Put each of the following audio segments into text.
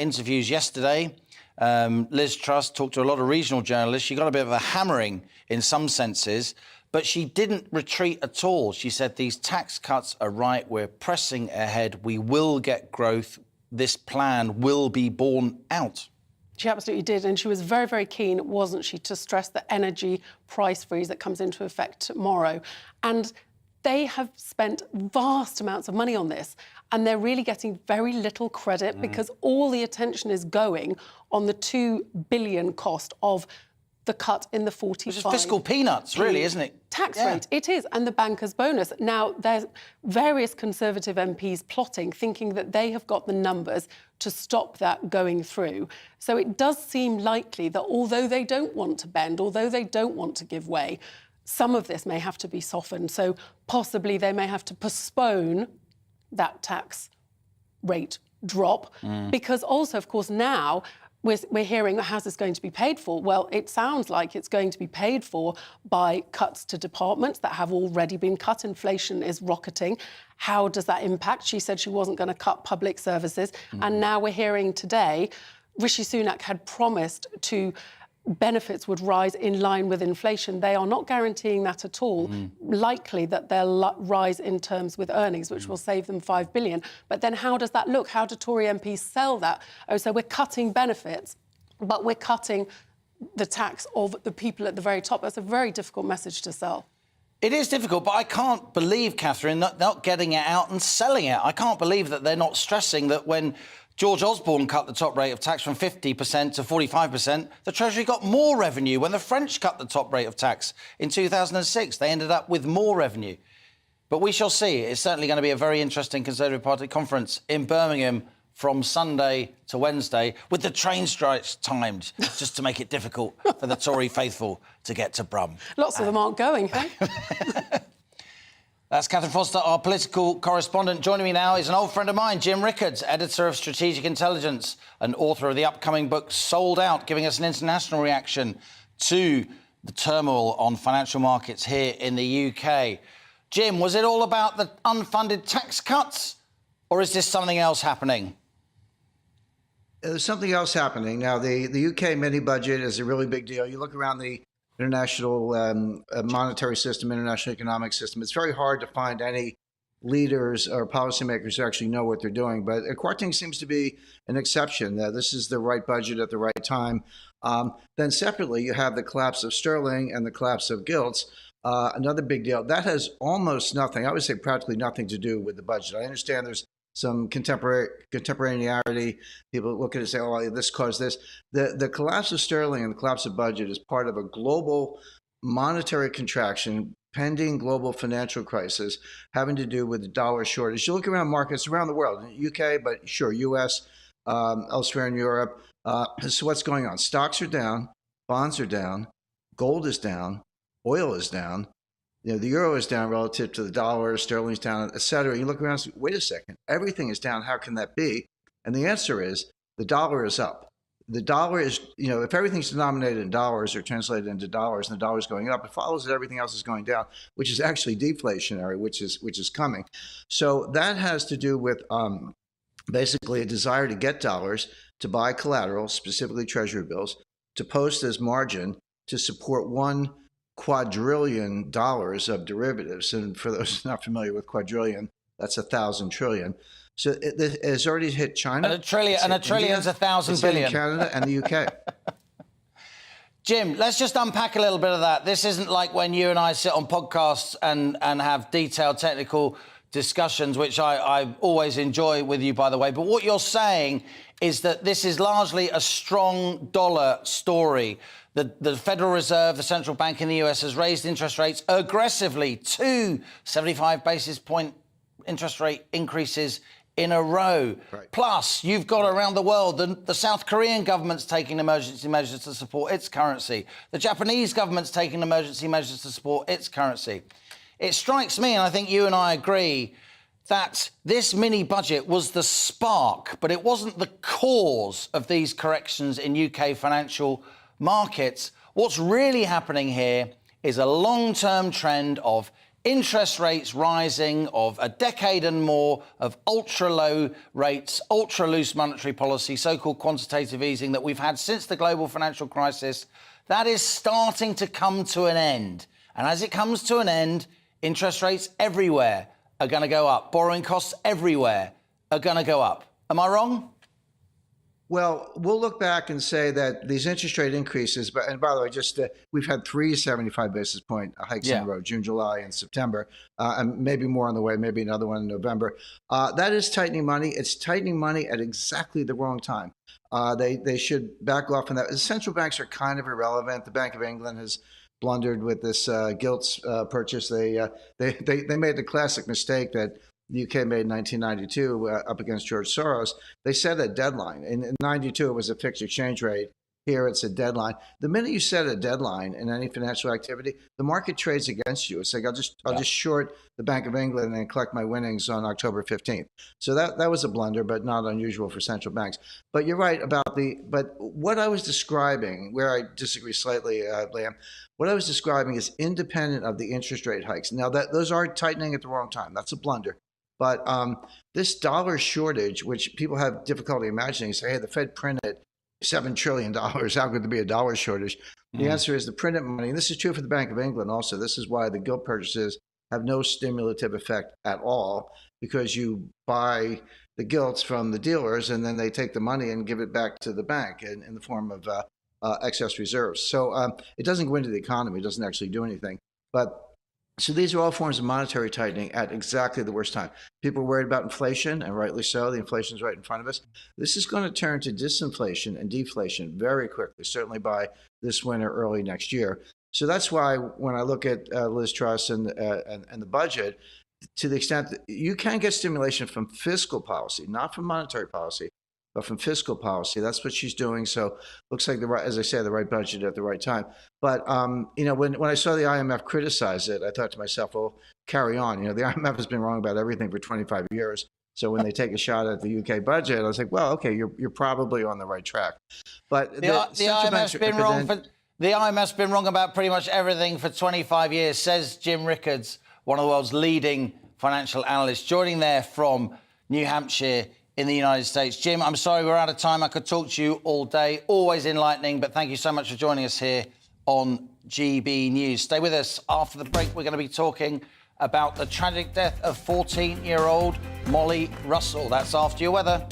interviews yesterday. Liz Truss talked to a lot of regional journalists. She got a bit of a hammering in some senses, but she didn't retreat at all. She said these tax cuts are right. We're pressing ahead. We will get growth. This plan will be borne out. She absolutely did, and she was very, very keen, wasn't she, to stress the energy price freeze that comes into effect tomorrow. And they have spent vast amounts of money on this, and they're really getting very little credit because all the attention is going on the $2 billion cost of the cut in the 45... Which is fiscal peanuts, really, isn't it? Tax rate, it is, and the banker's bonus. Now, there's various Conservative MPs plotting, thinking that they have got the numbers to stop that going through. So it does seem likely that although they don't want to bend, although they don't want to give way, some of this may have to be softened. So possibly they may have to postpone that tax rate drop because also, of course, now we're hearing, how's this going to be paid for? Well, it sounds like it's going to be paid for by cuts to departments that have already been cut. Inflation is rocketing. How does that impact? She said she wasn't going to cut public services. And now we're hearing today, Rishi Sunak had promised to benefits would rise in line with inflation. They are not guaranteeing that at all. Likely that they'll rise in terms with earnings, which will save them $5 billion. But then how does that look? How do Tory MPs sell that? Oh, so we're cutting benefits, but we're cutting the tax of the people at the very top. That's a very difficult message to sell. It is difficult, but I can't believe, Catherine, not getting it out and selling it. I can't believe that they're not stressing that when George Osborne cut the top rate of tax from 50% to 45%, the Treasury got more revenue. When the French cut the top rate of tax in 2006, they ended up with more revenue. But we shall see. It's certainly going to be a very interesting Conservative Party conference in Birmingham from Sunday to Wednesday, with the train strikes timed, just to make it difficult for the Tory faithful to get to Brum. Lots of them aren't going, hey? That's Catherine Foster, our political correspondent. Joining me now is an old friend of mine, Jim Rickards, editor of Strategic Intelligence and author of the upcoming book Sold Out, giving us an international reaction to the turmoil on financial markets here in the UK. Jim, was it all about the unfunded tax cuts, or is this something else happening? There's something else happening. Now, the UK mini budget is a really big deal. You look around the international monetary system, international economic system, it's very hard to find any leaders or policymakers who actually know what they're doing. But Kwarteng seems to be an exception. This is the right budget at the right time. Then separately, you have the collapse of sterling and the collapse of gilts. Another big deal. That has almost nothing, I would say practically nothing to do with the budget. I understand there's some contemporaneity. People look at it and say, oh, this caused this. The collapse of sterling and the collapse of budget is part of a global monetary contraction, pending global financial crisis, having to do with the dollar shortage. You look around markets around the world, in the UK, but sure, US, elsewhere in Europe. So what's going on? Stocks are down, bonds are down, gold is down, oil is down. You know, the euro is down relative to the dollar, sterling's down, et cetera. You look around and say, wait a second, everything is down. How can that be? And the answer is the dollar is up. The dollar is, you know, if everything's denominated in dollars or translated into dollars and the dollar is going up, it follows that everything else is going down, which is actually deflationary, which is coming. So that has to do with basically a desire to get dollars to buy collateral, specifically treasury bills, to post as margin to support $1 quadrillion of derivatives. And for those not familiar with quadrillion, that's 1,000 trillion. So it has already hit China. And a trillion's 1,000 billion. Canada and the UK. Jim, let's just unpack a little bit of that. This isn't like when you and I sit on podcasts and have detailed technical discussions, which I always enjoy with you, by the way. But what you're saying is that this is largely a strong dollar story. The Federal Reserve, the central bank in the US, has raised interest rates aggressively, 2 75 basis point interest rate increases in a row. Right. Plus, you've got around the world, the South Korean government's taking emergency measures to support its currency. The Japanese government's taking emergency measures to support its currency. It strikes me, and I think you and I agree, that this mini-budget was the spark, but it wasn't the cause of these corrections in UK financial markets. What's really happening here is a long-term trend of interest rates rising of a decade and more of ultra-low rates, ultra-loose monetary policy, so-called quantitative easing that we've had since the global financial crisis, that is starting to come to an end. And as it comes to an end, interest rates everywhere are going to go up. Borrowing costs everywhere are going to go up. Am I wrong? Well, we'll look back and say that these interest rate increases, and by the way, we've had 3 75 basis point hikes in a row, June, July, and September, and maybe more on the way, maybe another one in November. That is tightening money. It's tightening money at exactly the wrong time. They should back off on that. Central banks are kind of irrelevant. The Bank of England has blundered with this gilts purchase. They made the classic mistake that the UK made in 1992 up against George Soros. They set a deadline. In 92, it was a fixed exchange rate. Here, it's a deadline. The minute you set a deadline in any financial activity, the market trades against you. It's like, I'll just short the Bank of England and collect my winnings on October 15th. So that was a blunder, but not unusual for central banks. But you're right about but what I was describing, where I disagree slightly, Liam, what I was describing is independent of the interest rate hikes. Now, those are tightening at the wrong time. That's a blunder. But this dollar shortage, which people have difficulty imagining, say, hey, the Fed printed $7 trillion. How could there be a dollar shortage? The answer is the printed money. And this is true for the Bank of England also. This is why the gilt purchases have no stimulative effect at all, because you buy the gilts from the dealers and then they take the money and give it back to the bank in the form of excess reserves. So it doesn't go into the economy. It doesn't actually do anything. So these are all forms of monetary tightening at exactly the worst time. People are worried about inflation, and rightly so. The inflation is right in front of us. This is going to turn to disinflation and deflation very quickly, certainly by this winter, early next year. So that's why when I look at Liz Truss and the budget, to the extent that you can get stimulation from fiscal policy, not from monetary policy, but from fiscal policy. That's what she's doing. So looks like as I say, the right budget at the right time. But when I saw the IMF criticize it, I thought to myself, well, carry on. The IMF has been wrong about everything for 25 years. So when they take a shot at the UK budget, I was like, well, okay, you're probably on the right track. But the IMF's been wrong about pretty much everything for 25 years, says Jim Rickards, one of the world's leading financial analysts, joining there from New Hampshire in the United States. Jim, I'm sorry we're out of time. I could talk to you all day. Always enlightening, but thank you so much for joining us here on GB News. Stay with us. After the break, we're going to be talking about the tragic death of 14-year-old Molly Russell. That's after your weather.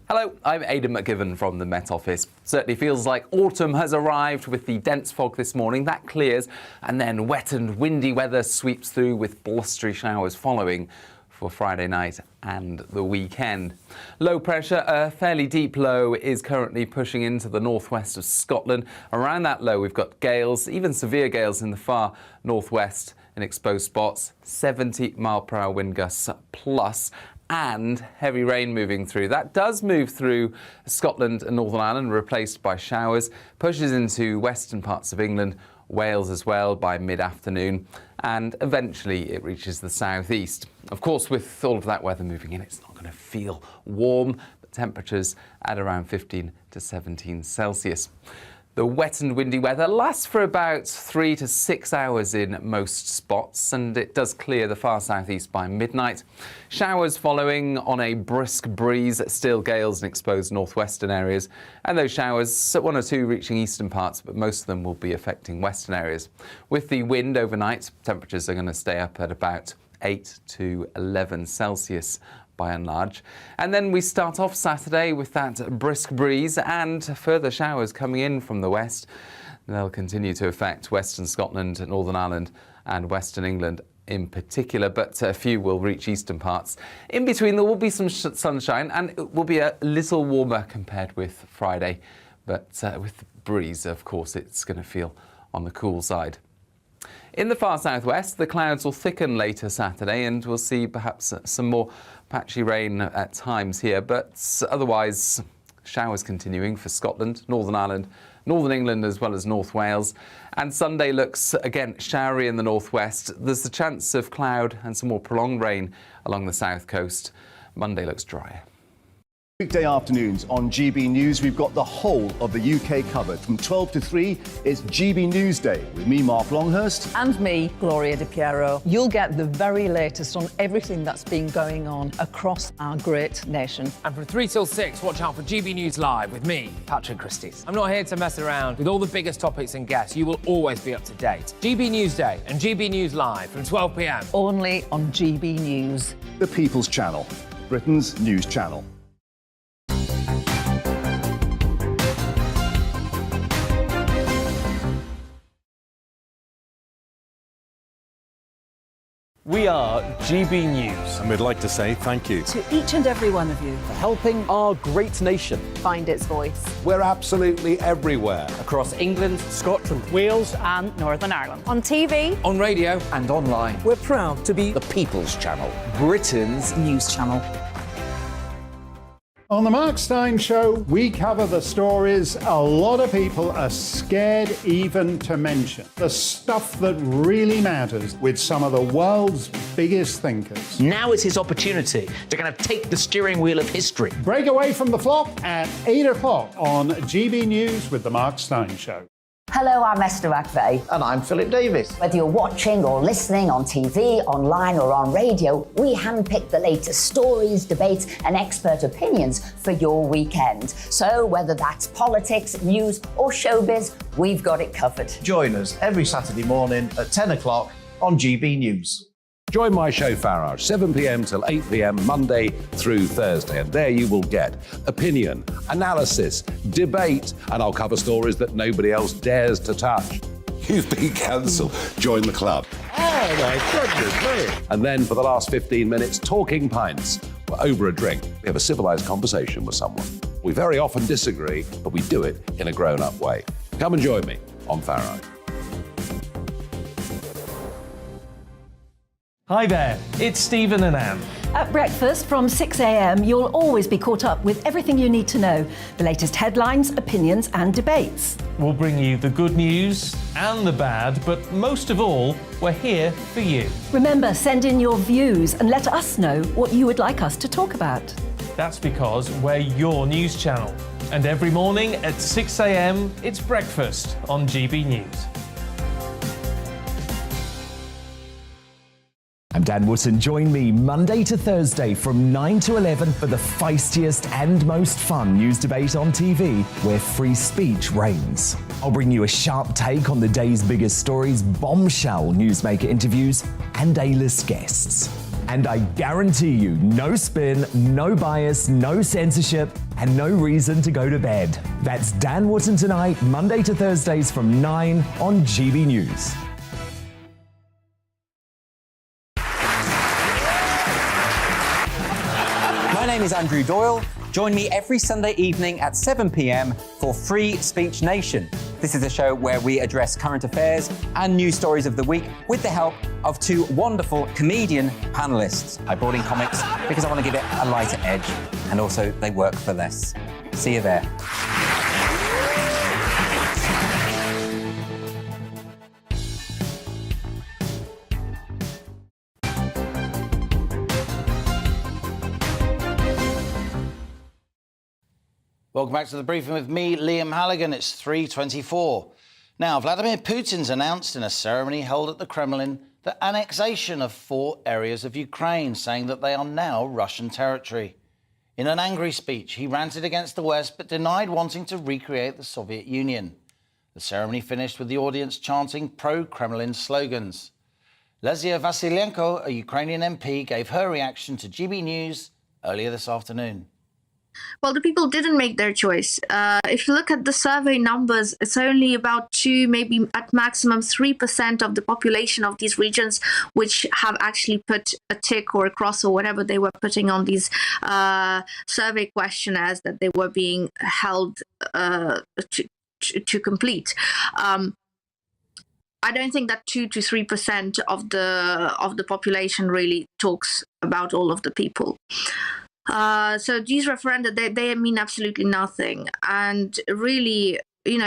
Hello, I'm Aidan McGivern from the Met Office. Certainly feels like autumn has arrived with the dense fog this morning. That clears, and then wet and windy weather sweeps through with blustery showers following for Friday night and the weekend. Low pressure, a fairly deep low, is currently pushing into the northwest of Scotland. Around that low, we've got gales, even severe gales in the far northwest in exposed spots, 70-mile-per-hour wind gusts plus, and heavy rain moving through. That does move through Scotland and Northern Ireland, replaced by showers, pushes into western parts of England, Wales as well by mid-afternoon, and eventually it reaches the southeast. Of course, with all of that weather moving in, it's not going to feel warm, but temperatures at around 15 to 17 Celsius. The wet and windy weather lasts for about 3 to 6 hours in most spots, and it does clear the far southeast by midnight. Showers following on a brisk breeze, still gales in exposed northwestern areas, and those showers, 1 or 2 reaching eastern parts, but most of them will be affecting western areas. With the wind overnight, temperatures are going to stay up at about 8 to 11 Celsius by and large. And then we start off Saturday with that brisk breeze and further showers coming in from the west. They'll continue to affect western Scotland, Northern Ireland and western England in particular, but a few will reach eastern parts. In between, there will be some sunshine, and it will be a little warmer compared with Friday. But with the breeze, of course, it's going to feel on the cool side. In the far southwest, the clouds will thicken later Saturday, and we'll see perhaps some more patchy rain at times here, but otherwise showers continuing for Scotland, Northern Ireland, Northern England as well as North Wales. And Sunday looks again showery in the northwest. There's the chance of cloud and some more prolonged rain along the south coast. Monday looks drier. Weekday afternoons on GB News, we've got the whole of the UK covered. From 12 to 3, it's GB News Day with me, Mark Longhurst. And me, Gloria Di Piero. You'll get the very latest on everything that's been going on across our great nation. And from 3 till 6, watch out for GB News Live with me, Patrick Christys. I'm not here to mess around. With all the biggest topics and guests, you will always be up to date. GB News Day and GB News Live from 12 p.m. Only on GB News. The People's Channel, Britain's news channel. We are GB News. And we'd like to say thank you To each and every one of you. for helping our great nation Find its voice. we're absolutely everywhere. across England, Scotland, Wales, And Northern Ireland. On TV, On radio, And online. we're proud to be The People's Channel. Britain's News channel. On the Mark Stein Show, we cover the stories a lot of people are scared even to mention. The stuff that really matters with some of the world's biggest thinkers. Now is his opportunity to kind of take the steering wheel of history. Break away from the flop at 8 o'clock on GB News with the Mark Stein Show. hello, I'm Esther McVeigh. And I'm Philip Davis. Whether you're watching or listening on TV, online or on radio, we handpick the latest stories, debates and expert opinions for your weekend. So whether that's politics, news or showbiz, we've got it covered. Join us every Saturday morning at 10 o'clock on GB News. Join my show, Farage, 7 p.m. till 8 p.m. Monday through Thursday. And there you will get opinion, analysis, debate, and I'll cover stories that nobody else dares to touch. You've been cancelled. Join the club. Oh, my goodness me. And then for the last 15 minutes, talking pints. We're over a drink. We have a civilised conversation with someone. We very often disagree, but we do it in a grown-up way. Come and join me on Farage. Hi there, it's Stephen and Anne. At breakfast from 6 a.m, you'll always be caught up with everything you need to know. The latest headlines, opinions and debates. We'll bring you the good news and the bad, but most of all, we're here for you. Remember, send in your views and let us know what you would like us to talk about. That's because we're your news channel. And every morning at 6 a.m, it's breakfast on GB News. I'm Dan Wootton. Join me Monday to Thursday from 9 to 11 for the feistiest and most fun news debate on TV, where free speech reigns. I'll bring you a sharp take on the day's biggest stories, bombshell newsmaker interviews, and A-list guests. And I guarantee you, no spin, no bias, no censorship, and no reason to go to bed. That's Dan Wootton tonight, Monday to Thursdays from 9 on GB News. My name is Andrew Doyle. Join me every Sunday evening at 7 p.m. for Free Speech Nation. This is a show where we address current affairs and news stories of the week with the help of two wonderful comedian panelists. I brought in comics because I want to give it a lighter edge, and also they work for less. See you there. Welcome back to the briefing with me, Liam Halligan. It's 3:24. Now, Vladimir Putin's announced in a ceremony held at the Kremlin the annexation of 4 areas of Ukraine, saying that they are now Russian territory. In an angry speech, he ranted against the West but denied wanting to recreate the Soviet Union. The ceremony finished with the audience chanting pro-Kremlin slogans. Lesia Vasylenko, a Ukrainian MP, gave her reaction to GB News earlier this afternoon. Well, the people didn't make their choice. If you look at the survey numbers, it's only about 2, maybe at maximum 3% of the population of these regions which have actually put a tick or a cross or whatever they were putting on these survey questionnaires that they were being held to complete. I don't think that 2 to 3% of the population really talks about all of the people. So these referenda, they mean absolutely nothing. And really,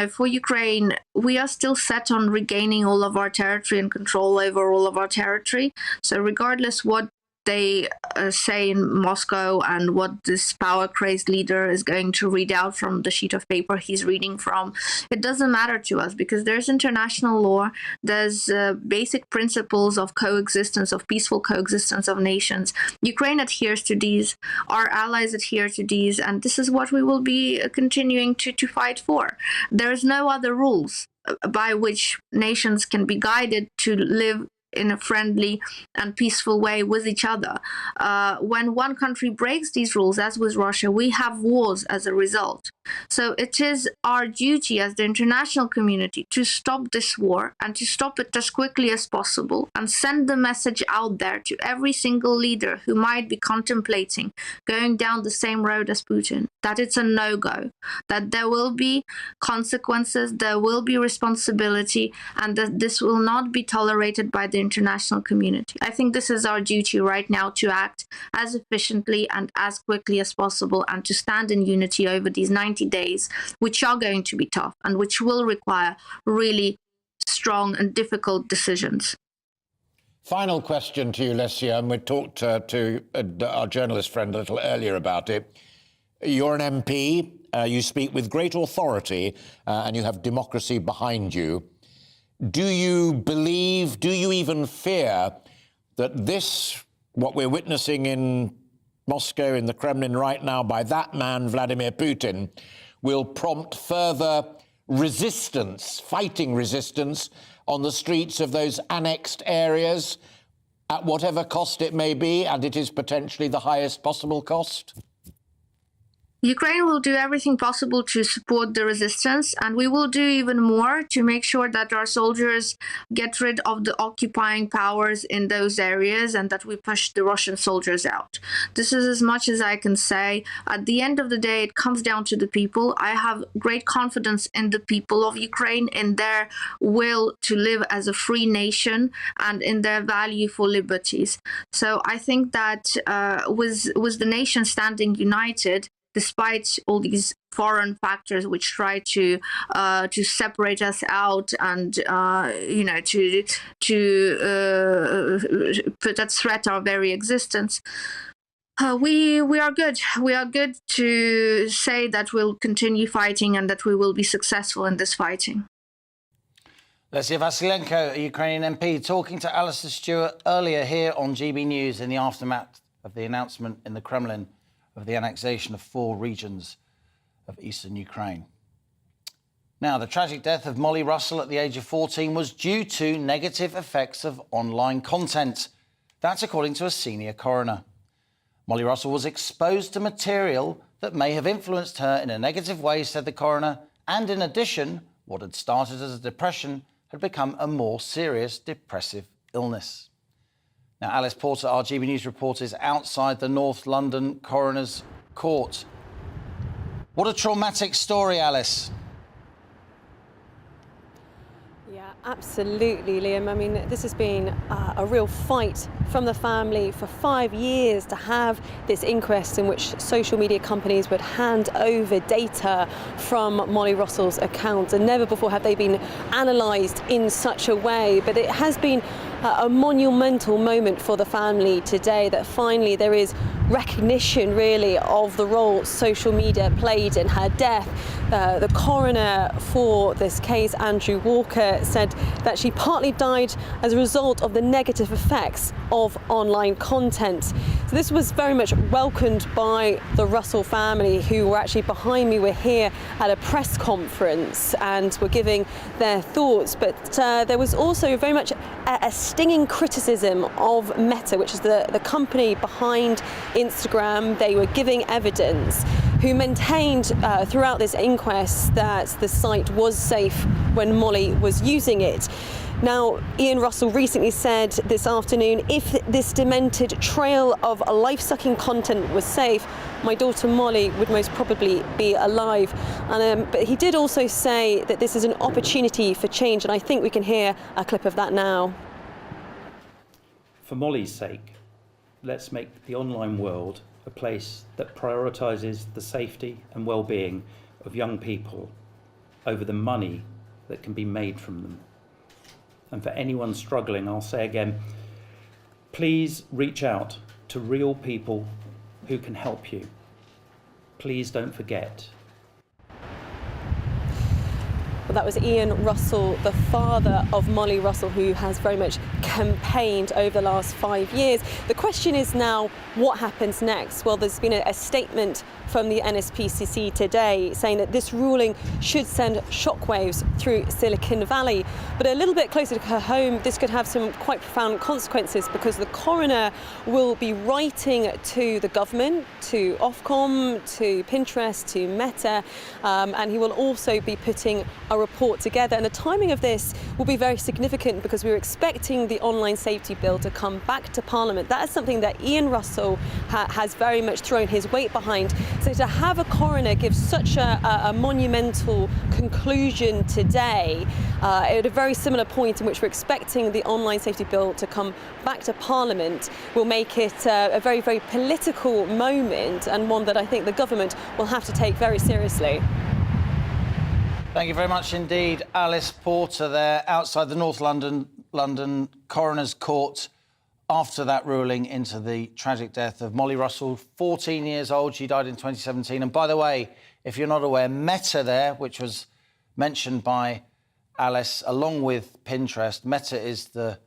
for Ukraine, we are still set on regaining all of our territory and control over all of our territory. So regardless what they say in Moscow and what this power-crazed leader is going to read out from the sheet of paper he's reading from, it doesn't matter to us because there's international law, there's basic principles of coexistence, of peaceful coexistence of nations. Ukraine adheres to these, our allies adhere to these, and this is what we will be continuing to fight for. There is no other rules by which nations can be guided to live in a friendly and peaceful way with each other. When one country breaks these rules, as with Russia, we have wars as a result. So it is our duty as the international community to stop this war and to stop it as quickly as possible and send the message out there to every single leader who might be contemplating going down the same road as Putin, that it's a no-go, that there will be consequences, there will be responsibility, and that this will not be tolerated by the international community. I think this is our duty right now, to act as efficiently and as quickly as possible and to stand in unity over these 90 days, which are going to be tough and which will require really strong and difficult decisions. Final question to you, Lesia, and we talked to our journalist friend a little earlier about it. You're an MP, you speak with great authority, and you have democracy behind you. Do you believe, do you even fear that this, what we're witnessing in Moscow, in the Kremlin right now by that man, Vladimir Putin, will prompt further resistance, fighting resistance on the streets of those annexed areas at whatever cost it may be, and it is potentially the highest possible cost? Ukraine will do everything possible to support the resistance, and we will do even more to make sure that our soldiers get rid of the occupying powers in those areas and that we push the Russian soldiers out. This is as much as I can say. At the end of the day, it comes down to the people. I have great confidence in the people of Ukraine, in their will to live as a free nation and in their value for liberties. So I think that with the nation standing united, despite all these foreign factors which try to separate us out and to put at threat our very existence, we are good. We are good to say that we'll continue fighting and that we will be successful in this fighting. Lesia Vasilenko, a Ukrainian MP, talking to Alistair Stewart earlier here on GB News in the aftermath of the announcement in the Kremlin of the annexation of 4 regions of eastern Ukraine. Now, the tragic death of Molly Russell at the age of 14 was due to negative effects of online content. That's according to a senior coroner. Molly Russell was exposed to material that may have influenced her in a negative way, said the coroner, and in addition, what had started as a depression had become a more serious depressive illness. Now, Alice Porter, our GB News reporter, is outside the North London Coroner's Court. What a traumatic story, Alice. Yeah, absolutely, Liam. I mean, this has been a real fight from the family for 5 years to have this inquest in which social media companies would hand over data from Molly Russell's account, and never before have they been analysed in such a way. But it has been a monumental moment for the family today, that finally there is recognition really of the role social media played in her death. The coroner for this case, Andrew Walker, said that she partly died as a result of the negative effects of online content. So this was very much welcomed by the Russell family, who were actually behind me. We're here at a press conference and were giving their thoughts, but there was also very much a stinging criticism of Meta, which is the company behind Instagram. They were giving evidence, who maintained throughout this inquest that the site was safe when Molly was using it. Now, Ian Russell recently said this afternoon, if this demented trail of life-sucking content was safe, my daughter Molly would most probably be alive. But he did also say that this is an opportunity for change, and I think we can hear a clip of that now. For Molly's sake, let's make the online world a place that prioritises the safety and well-being of young people over the money that can be made from them. And for anyone struggling, I'll say again, please reach out to real people who can help you. Please don't forget. Well, that was Ian Russell, the father of Molly Russell, who has very much campaigned over the last 5 years. The question is now, what happens next? Well, there's been a statement from the NSPCC today saying that this ruling should send shockwaves through Silicon Valley. But a little bit closer to her home, this could have some quite profound consequences, because the coroner will be writing to the government, to Ofcom, to Pinterest, to Meta, and he will also be putting a report together. And the timing of this will be very significant, because we're expecting the online safety bill to come back to Parliament. That is something that Ian Russell has very much thrown his weight behind. So to have a coroner give such a monumental conclusion today at a very similar point in which we're expecting the online safety bill to come back to Parliament will make it a very, very political moment, and one that I think the government will have to take very seriously. Thank you very much indeed, Alice Porter there outside the North London Coroner's Court after that ruling into the tragic death of Molly Russell, 14 years old. She died in 2017. And by the way, if you're not aware, Meta there, which was mentioned by Alice, along with Pinterest, Meta is the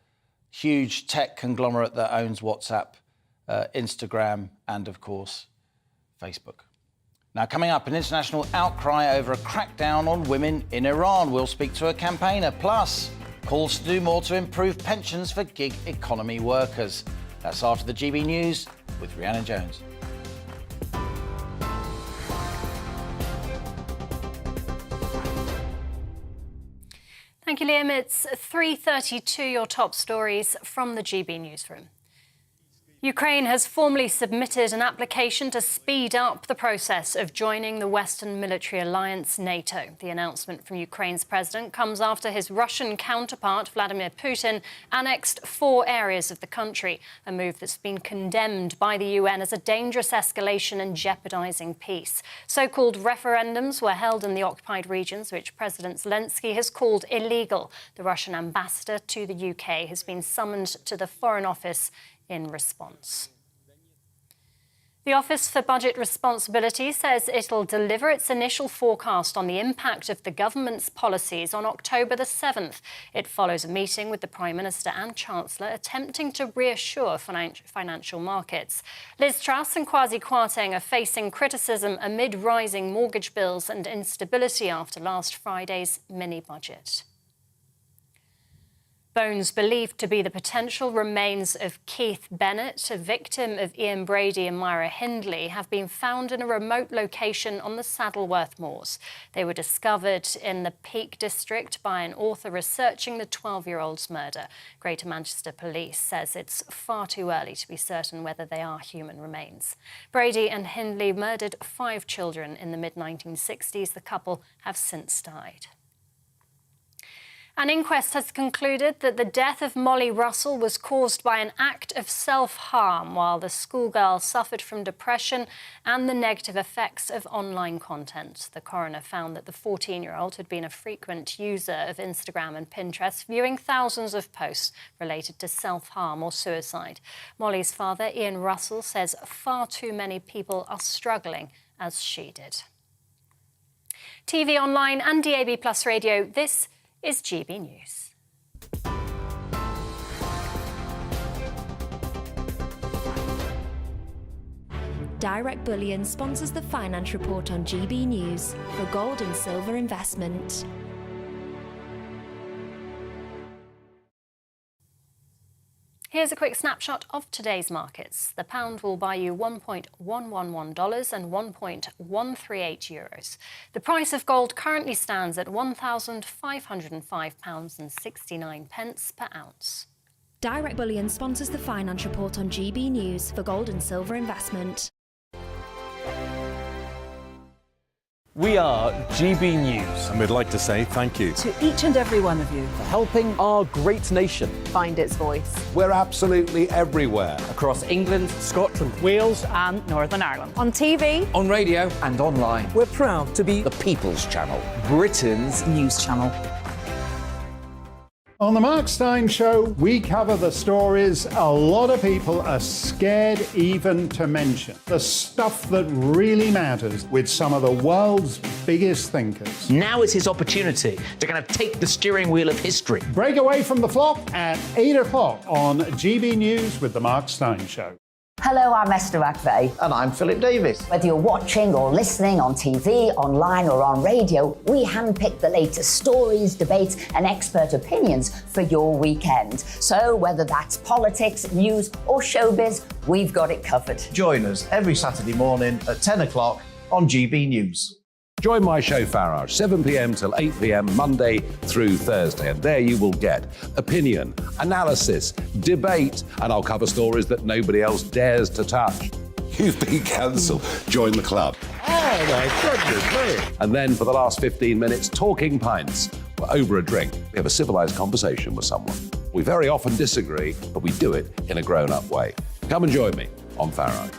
huge tech conglomerate that owns WhatsApp, Instagram and, of course, Facebook. Now, coming up, an international outcry over a crackdown on women in Iran. We'll speak to a campaigner. Plus, calls to do more to improve pensions for gig economy workers. That's after the GB News with Rhiannon Jones. Thank you, Liam. It's 3:32, your top stories from the GB Newsroom. Ukraine has formally submitted an application to speed up the process of joining the Western military alliance NATO. The announcement from Ukraine's president comes after his Russian counterpart, Vladimir Putin, annexed 4 areas of the country, a move that's been condemned by the UN as a dangerous escalation and jeopardising peace. So-called referendums were held in the occupied regions, which President Zelensky has called illegal. The Russian ambassador to the UK has been summoned to the Foreign Office in response. The Office for Budget Responsibility says it'll deliver its initial forecast on the impact of the government's policies on October the 7th. It follows a meeting with the Prime Minister and Chancellor attempting to reassure financial markets. Liz Truss and Kwasi Kwarteng are facing criticism amid rising mortgage bills and instability after last Friday's mini-budget. Bones believed to be the potential remains of Keith Bennett, a victim of Ian Brady and Myra Hindley, have been found in a remote location on the Saddleworth Moors. They were discovered in the Peak District by an author researching the 12-year-old's murder. Greater Manchester Police says it's far too early to be certain whether they are human remains. Brady and Hindley murdered 5 children in the mid-1960s. The couple have since died. An inquest has concluded that the death of Molly Russell was caused by an act of self-harm while the schoolgirl suffered from depression and the negative effects of online content. The coroner found that the 14-year-old had been a frequent user of Instagram and Pinterest, viewing thousands of posts related to self-harm or suicide. Molly's father, Ian Russell, says far too many people are struggling as she did. TV, online and DAB+ radio, this is GB News. Direct Bullion sponsors the Finance Report on GB News for gold and silver investment. Here's a quick snapshot of today's markets. The pound will buy you $1.111 and 1.138 euros. The price of gold currently stands at £1,505.69 per ounce. Direct Bullion sponsors the Finance Report on GB News for gold and silver investment. We are GB News. And we'd like to say thank you To each and every one of you for helping our great nation find its voice. We're absolutely everywhere. Across England, Scotland, Wales and Northern Ireland. On TV, on radio and online. We're proud to be the People's Channel, Britain's news channel. On the Mark Steyn Show, we cover the stories a lot of people are scared even to mention. The stuff that really matters with some of the world's biggest thinkers. Now is his opportunity to kind of take the steering wheel of history. Break away from the flop at 8 o'clock on GB News with the Mark Steyn Show. Hello, I'm Esther McVeigh. And I'm Philip Davis. Whether you're watching or listening on TV, online or on radio, we handpick the latest stories, debates and expert opinions for your weekend. So whether that's politics, news or showbiz, we've got it covered. Join us every Saturday morning at 10 o'clock on GB News. Join my show Farage, 7 p.m. till 8 p.m. Monday through Thursday, and there you will get opinion, analysis, debate, and I'll cover stories that nobody else dares to touch. You've been cancelled. Join the club. Oh my goodness me. And then for the last 15 minutes, talking pints. We're over a drink. We have a civilised conversation with someone. We very often disagree, but we do it in a grown-up way. Come and join me on Farage.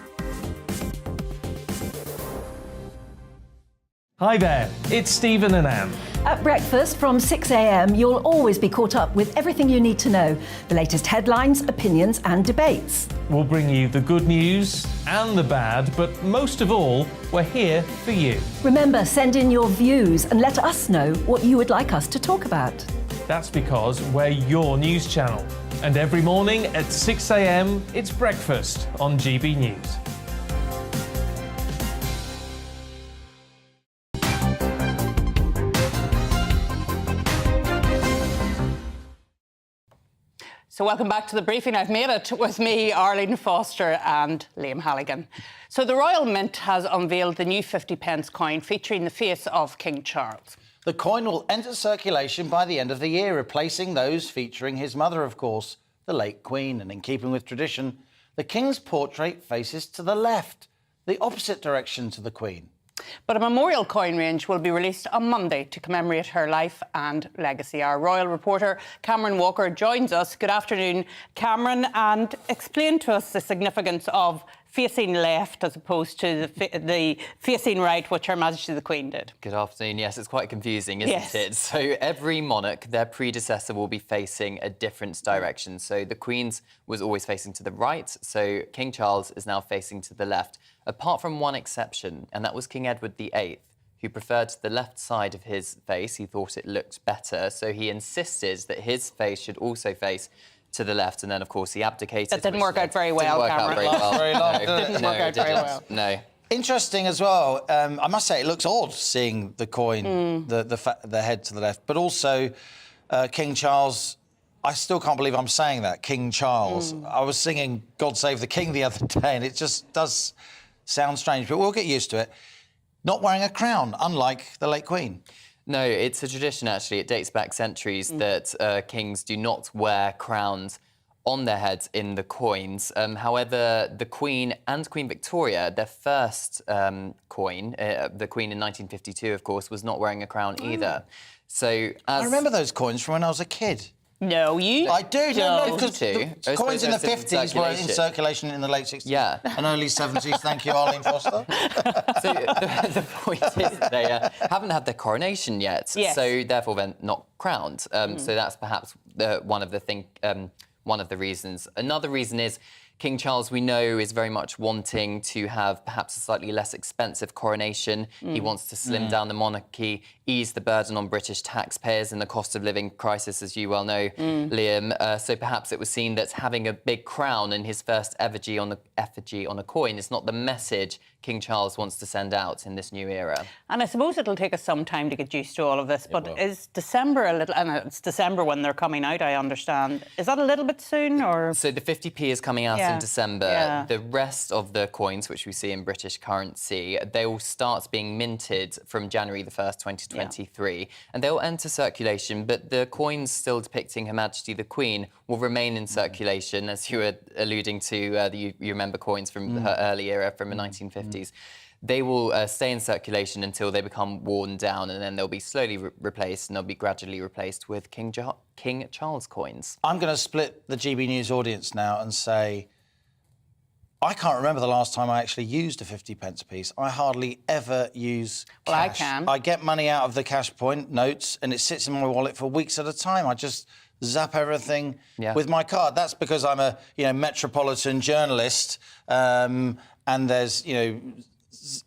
Hi there, it's Stephen and Anne. At breakfast from 6 a.m, you'll always be caught up with everything you need to know, the latest headlines, opinions and debates. We'll bring you the good news and the bad, but most of all, we're here for you. Remember, send in your views and let us know what you would like us to talk about. That's because we're your news channel. And every morning at 6 a.m, it's breakfast on GB News. So welcome back to the briefing. I've made it with me, Arlene Foster and Liam Halligan. So the Royal Mint has unveiled the new 50p coin featuring the face of King Charles. The coin will enter circulation by the end of the year, replacing those featuring his mother, of course, the late Queen. And in keeping with tradition, the King's portrait faces to the left, the opposite direction to the Queen. But a memorial coin range will be released on Monday to commemorate her life and legacy. Our royal reporter, Cameron Walker, joins us. Good afternoon, Cameron, and explain to us the significance of facing left as opposed to the facing right, which Her Majesty the Queen did. Good afternoon. Yes, it's quite confusing, isn't it? So every monarch, their predecessor will be facing a different direction. So the Queen's was always facing to the right, so King Charles is now facing to the left, apart from one exception, and that was King Edward VIII, who preferred the left side of his face. He thought it looked better, so he insisted that his face should also face to the left, and then, of course, he abdicated. That didn't work out very well, Cameron. Didn't work out very well. No. Interesting as well. I must say, it looks odd seeing the coin, the head to the left, but also King Charles. I still can't believe I'm saying that, King Charles. I was singing God Save the King the other day, and it just does sound strange, but we'll get used to it. Not wearing a crown, unlike the late Queen. No, it's a tradition, actually. It dates back centuries that kings do not wear crowns on their heads in the coins. However, the Queen and Queen Victoria, their first coin, the Queen in 1952, of course, was not wearing a crown either. So I remember those coins from when I was a kid. No, you... I do, No. because the coins in the 50s were in circulation in the late 60s. Yeah. And early 70s. Thank you, Arlene Foster. So the point is they haven't had their coronation yet, so therefore they're not crowned. So that's perhaps one of the reasons. Another reason is King Charles, we know, is very much wanting to have perhaps a slightly less expensive coronation. He wants to slim down the monarchy, ease the burden on British taxpayers in the cost of living crisis, as you well know, Liam. So perhaps it was seen that having a big crown and his first effigy on a coin is not the message King Charles wants to send out in this new era. And I suppose it'll take us some time to get used to all of this, but is December a little... And it's December when they're coming out, I understand. Is that a little bit soon, or...? So the 50p is coming out in December. The rest of the coins, which we see in British currency, they will start being minted from January the 1st, 2023, and they will enter circulation, but the coins still depicting Her Majesty the Queen will remain in circulation, as you were alluding to, you remember coins from her early era, from the 1950s. They will stay in circulation until they become worn down, and then they'll be slowly replaced, and they'll be gradually replaced with King Charles coins. I'm going to split the GB News audience now and say, I can't remember the last time I actually used a 50p piece. I hardly ever use cash. Well, I can. I get money out of the cash point notes, and it sits in my wallet for weeks at a time. I just zap everything with my card. That's because I'm a metropolitan journalist, and there's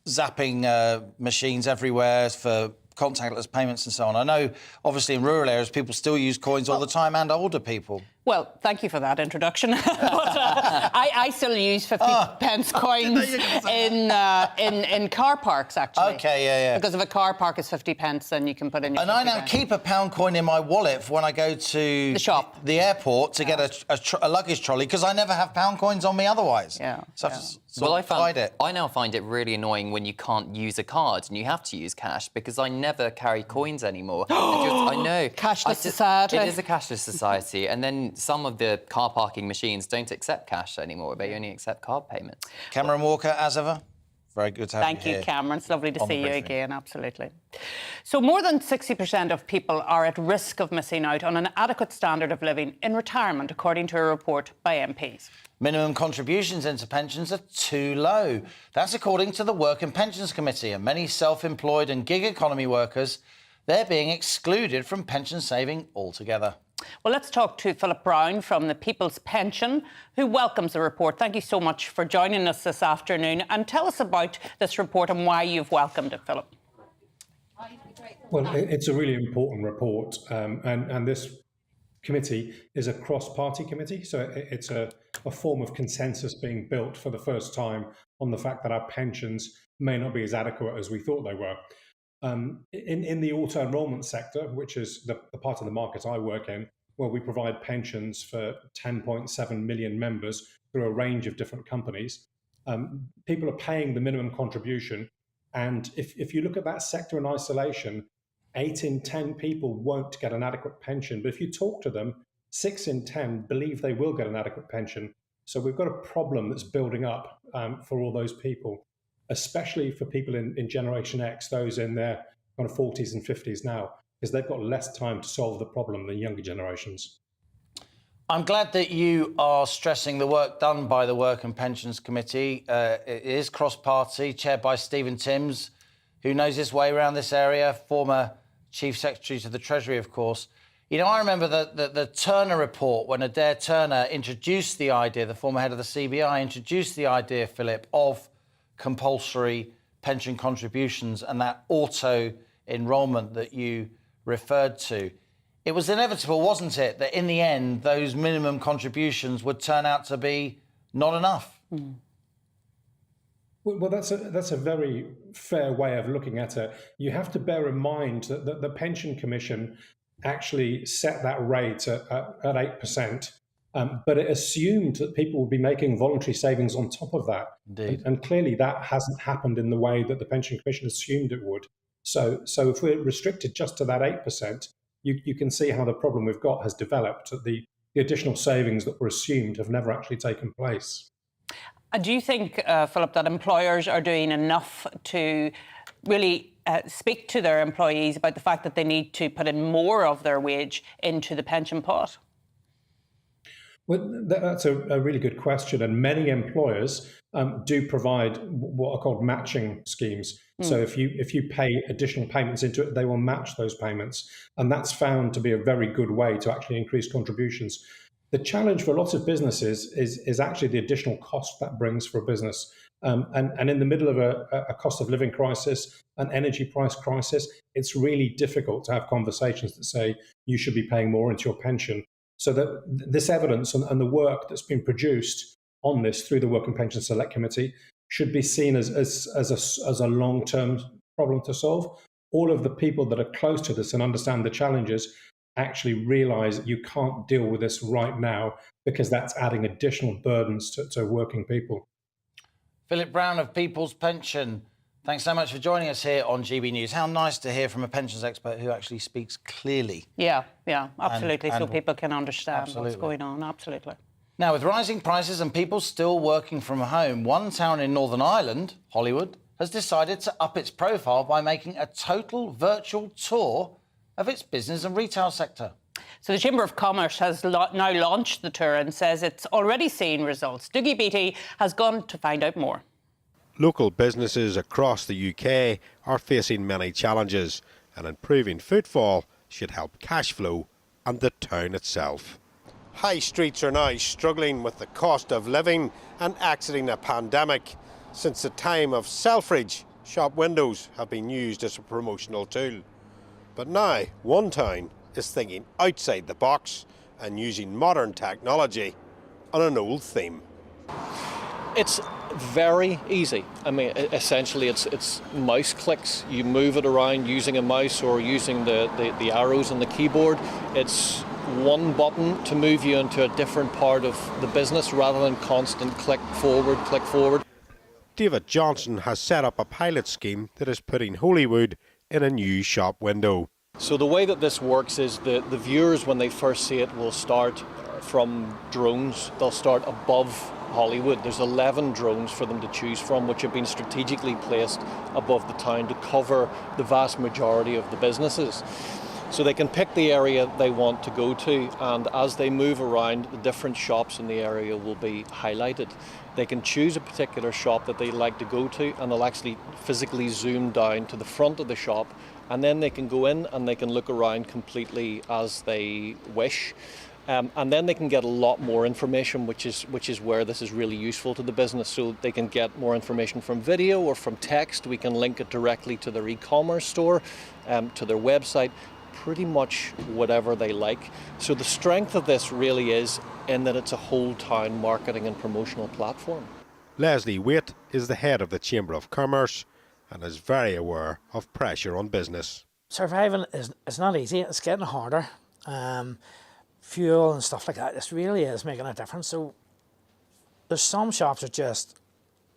zapping machines everywhere for contactless payments and so on. I know, obviously, in rural areas, people still use coins all the time, and older people. Well, thank you for that introduction. But I still use 50 pence coins in car parks, actually. OK, yeah. Because if a car park is 50 pence, then you can put in your And I now keep a £1 coin in my wallet for when I go to the shop, the airport, to get a luggage trolley, because I never have £1 coins on me otherwise. Yeah. So I now find it really annoying when you can't use a card and you have to use cash, because I never carry coins anymore. I know. Cashless society. It is a cashless society. And then some of the car parking machines don't accept cash anymore. They only accept card payments. Cameron Walker, as ever, very good to have you here. Thank you, Cameron. It's lovely to on the see you briefing. again, absolutely. So more than 60% of people are at risk of missing out on an adequate standard of living in retirement, according to a report by MPs. Minimum contributions into pensions are too low. That's according to the Work and Pensions Committee, and many self-employed and gig economy workers, they're being excluded from pension saving altogether. Well, let's talk to Philip Brown from the People's Pension, who welcomes the report. Thank you so much for joining us this afternoon. And tell us about this report and why you've welcomed it, Philip. Well, it's a really important report, and this committee is a cross-party committee, so it's a form of consensus being built for the first time on the fact that our pensions may not be as adequate as we thought they were. In the auto-enrolment sector, which is the part of the market I work in, where we provide pensions for 10.7 million members through a range of different companies, people are paying the minimum contribution. And if you look at that sector in isolation, 8 in 10 people won't get an adequate pension. But if you talk to them, 6 in 10 believe they will get an adequate pension. So we've got a problem that's building up for all those people, especially for people in Generation X, those in their kind of 40s and 50s now, because they've got less time to solve the problem than younger generations. I'm glad that you are stressing the work done by the Work and Pensions Committee. It is cross-party, chaired by Stephen Timms, who knows his way around this area, former Chief Secretary to the Treasury, of course. You know, I remember the Turner report, when Adair Turner introduced the idea, the former head of the CBI, introduced the idea, Philip, of compulsory pension contributions and that auto-enrolment that you referred to. It was inevitable, wasn't it, that in the end, those minimum contributions would turn out to be not enough? Mm. Well, that's a very fair way of looking at it. You have to bear in mind that the Pension Commission actually set that rate at 8%, but it assumed that people would be making voluntary savings on top of that. Indeed. And clearly that hasn't happened in the way that the Pension Commission assumed it would. So if we're restricted just to that 8%, you can see how the problem we've got has developed. The additional savings that were assumed have never actually taken place. And do you think, Philip, that employers are doing enough to really speak to their employees about the fact that they need to put in more of their wage into the pension pot? Well, that's a really good question. And many employers do provide what are called matching schemes. So if you pay additional payments into it, they will match those payments. And that's found to be a very good way to actually increase contributions. The challenge for lots of businesses is actually the additional cost that brings for a business. And in the middle of a cost of living crisis, an energy price crisis, it's really difficult to have conversations that say you should be paying more into your pension. So that this evidence and the work that's been produced on this through the Work and Pension Select Committee should be seen as a long-term problem to solve. All of the people that are close to this and understand the challenges actually realise you can't deal with this right now because that's adding additional burdens to working people. Philip Brown of People's Pension, thanks so much for joining us here on GB News. How nice to hear from a pensions expert who actually speaks clearly. Yeah, absolutely, And so people can understand what's going on, absolutely. Now, with rising prices and people still working from home, one town in Northern Ireland, Hollywood, has decided to up its profile by making a total virtual tour of its business and retail sector. So the Chamber of Commerce has now launched the tour and says it's already seeing results. Dougie Beattie has gone to find out more. Local businesses across the UK are facing many challenges, and improving footfall should help cash flow and the town itself. High streets are now struggling with the cost of living and exiting a pandemic. Since the time of Selfridge, shop windows have been used as a promotional tool. But now, one town is thinking outside the box and using modern technology on an old theme. It's very easy. I mean, essentially it's mouse clicks. You move it around using a mouse or using the arrows on the keyboard. It's one button to move you into a different part of the business rather than constant click forward, click forward. David Johnson has set up a pilot scheme that is putting Holywood in a new shop window. So the way that this works is the viewers, when they first see it, will start from drones. They'll start above Hollywood. There's 11 drones for them to choose from, which have been strategically placed above the town to cover the vast majority of the businesses. So they can pick the area they want to go to, and as they move around, the different shops in the area will be highlighted. They can choose a particular shop that they like to go to, and they'll actually physically zoom down to the front of the shop, and then they can go in and they can look around completely as they wish. And then they can get a lot more information, which is where this is really useful to the business. So they can get more information from video or from text. We can link it directly to their e-commerce store, to their website, pretty much whatever they like. So the strength of this really is in that it's a whole town marketing and promotional platform. Leslie Waite is the head of the Chamber of Commerce and is very aware of pressure on business. Surviving is not easy, it's getting harder. Fuel and stuff like that, this really is making a difference. So there's some shops are just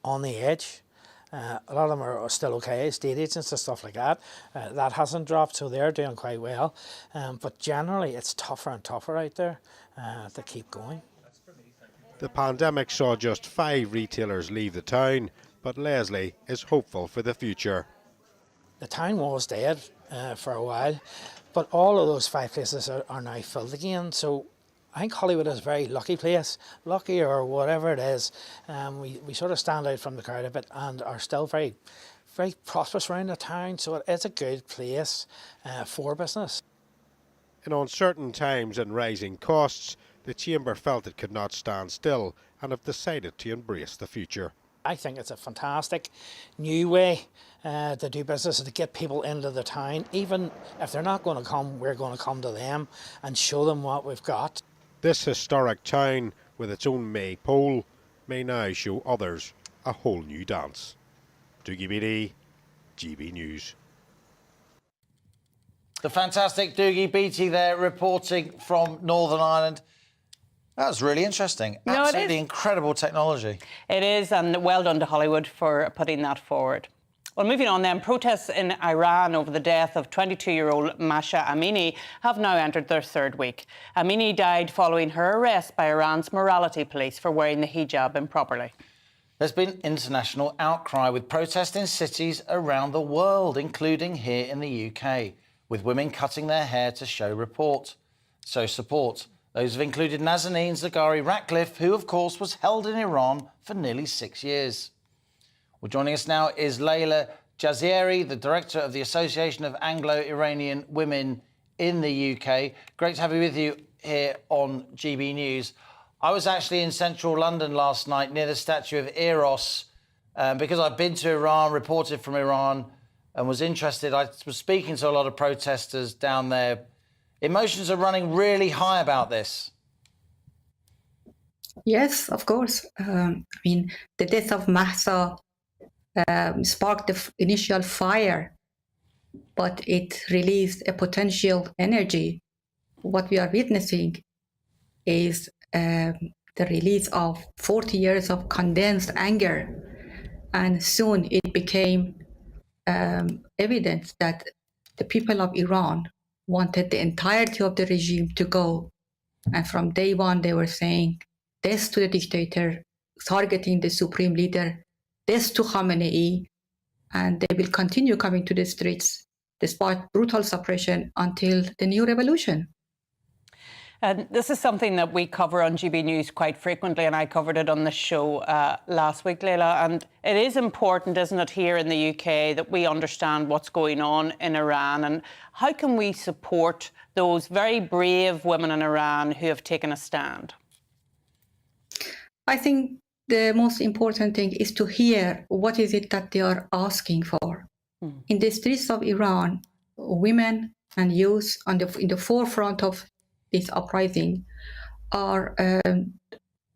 on the edge. A lot of them are still okay, estate agents and stuff like that. That hasn't dropped, so they're doing quite well. But generally, it's tougher and tougher out there to keep going. The pandemic saw just 5 retailers leave the town, but Leslie is hopeful for the future. The town was dead for a while, but all of those 5 places are now filled again. So I think Hollywood is a very lucky place, lucky or whatever it is. We sort of stand out from the crowd a bit and are still very, very prosperous around the town. So it is a good place for business. In uncertain times and rising costs, the Chamber felt it could not stand still and have decided to embrace the future. I think it's a fantastic new way to do business, to get people into the town. Even if they're not going to come, we're going to come to them and show them what we've got. This historic town, with its own maypole, may now show others a whole new dance. Dougie Beattie, GB News. The fantastic Dougie Beattie there reporting from Northern Ireland. That was really interesting. Absolutely incredible technology. It is, and well done to Hollywood for putting that forward. Well, moving on then, protests in Iran over the death of 22-year-old Masha Amini have now entered their 3rd week. Amini died following her arrest by Iran's morality police for wearing the hijab improperly. There's been international outcry with protests in cities around the world, including here in the UK, with women cutting their hair to show support. Those have included Nazanin Zaghari Ratcliffe, who, of course, was held in Iran for nearly 6 years. Well, joining us now is Layla Jazieri, the director of the Association of Anglo-Iranian Women in the UK. Great to have you with you here on GB News. I was actually in central London last night near the statue of Eros because I've been to Iran, reported from Iran, and was interested. I was speaking to a lot of protesters down there. Emotions are running really high about this. Yes, of course. I mean, the death of Mahsa sparked the initial fire, but it released a potential energy. What we are witnessing is the release of 40 years of condensed anger, and soon it became evident that the people of Iran wanted the entirety of the regime to go. And from day one, they were saying, death to the dictator, targeting the supreme leader, death to Khamenei, and they will continue coming to the streets despite brutal suppression until the new revolution. And this is something that we cover on GB News quite frequently, and I covered it on the show last week, Leila. And it is important, isn't it, here in the UK, that we understand what's going on in Iran, and how can we support those very brave women in Iran who have taken a stand? I think the most important thing is to hear what is it that they are asking for. In the streets of Iran, women and youth in the forefront of this uprising are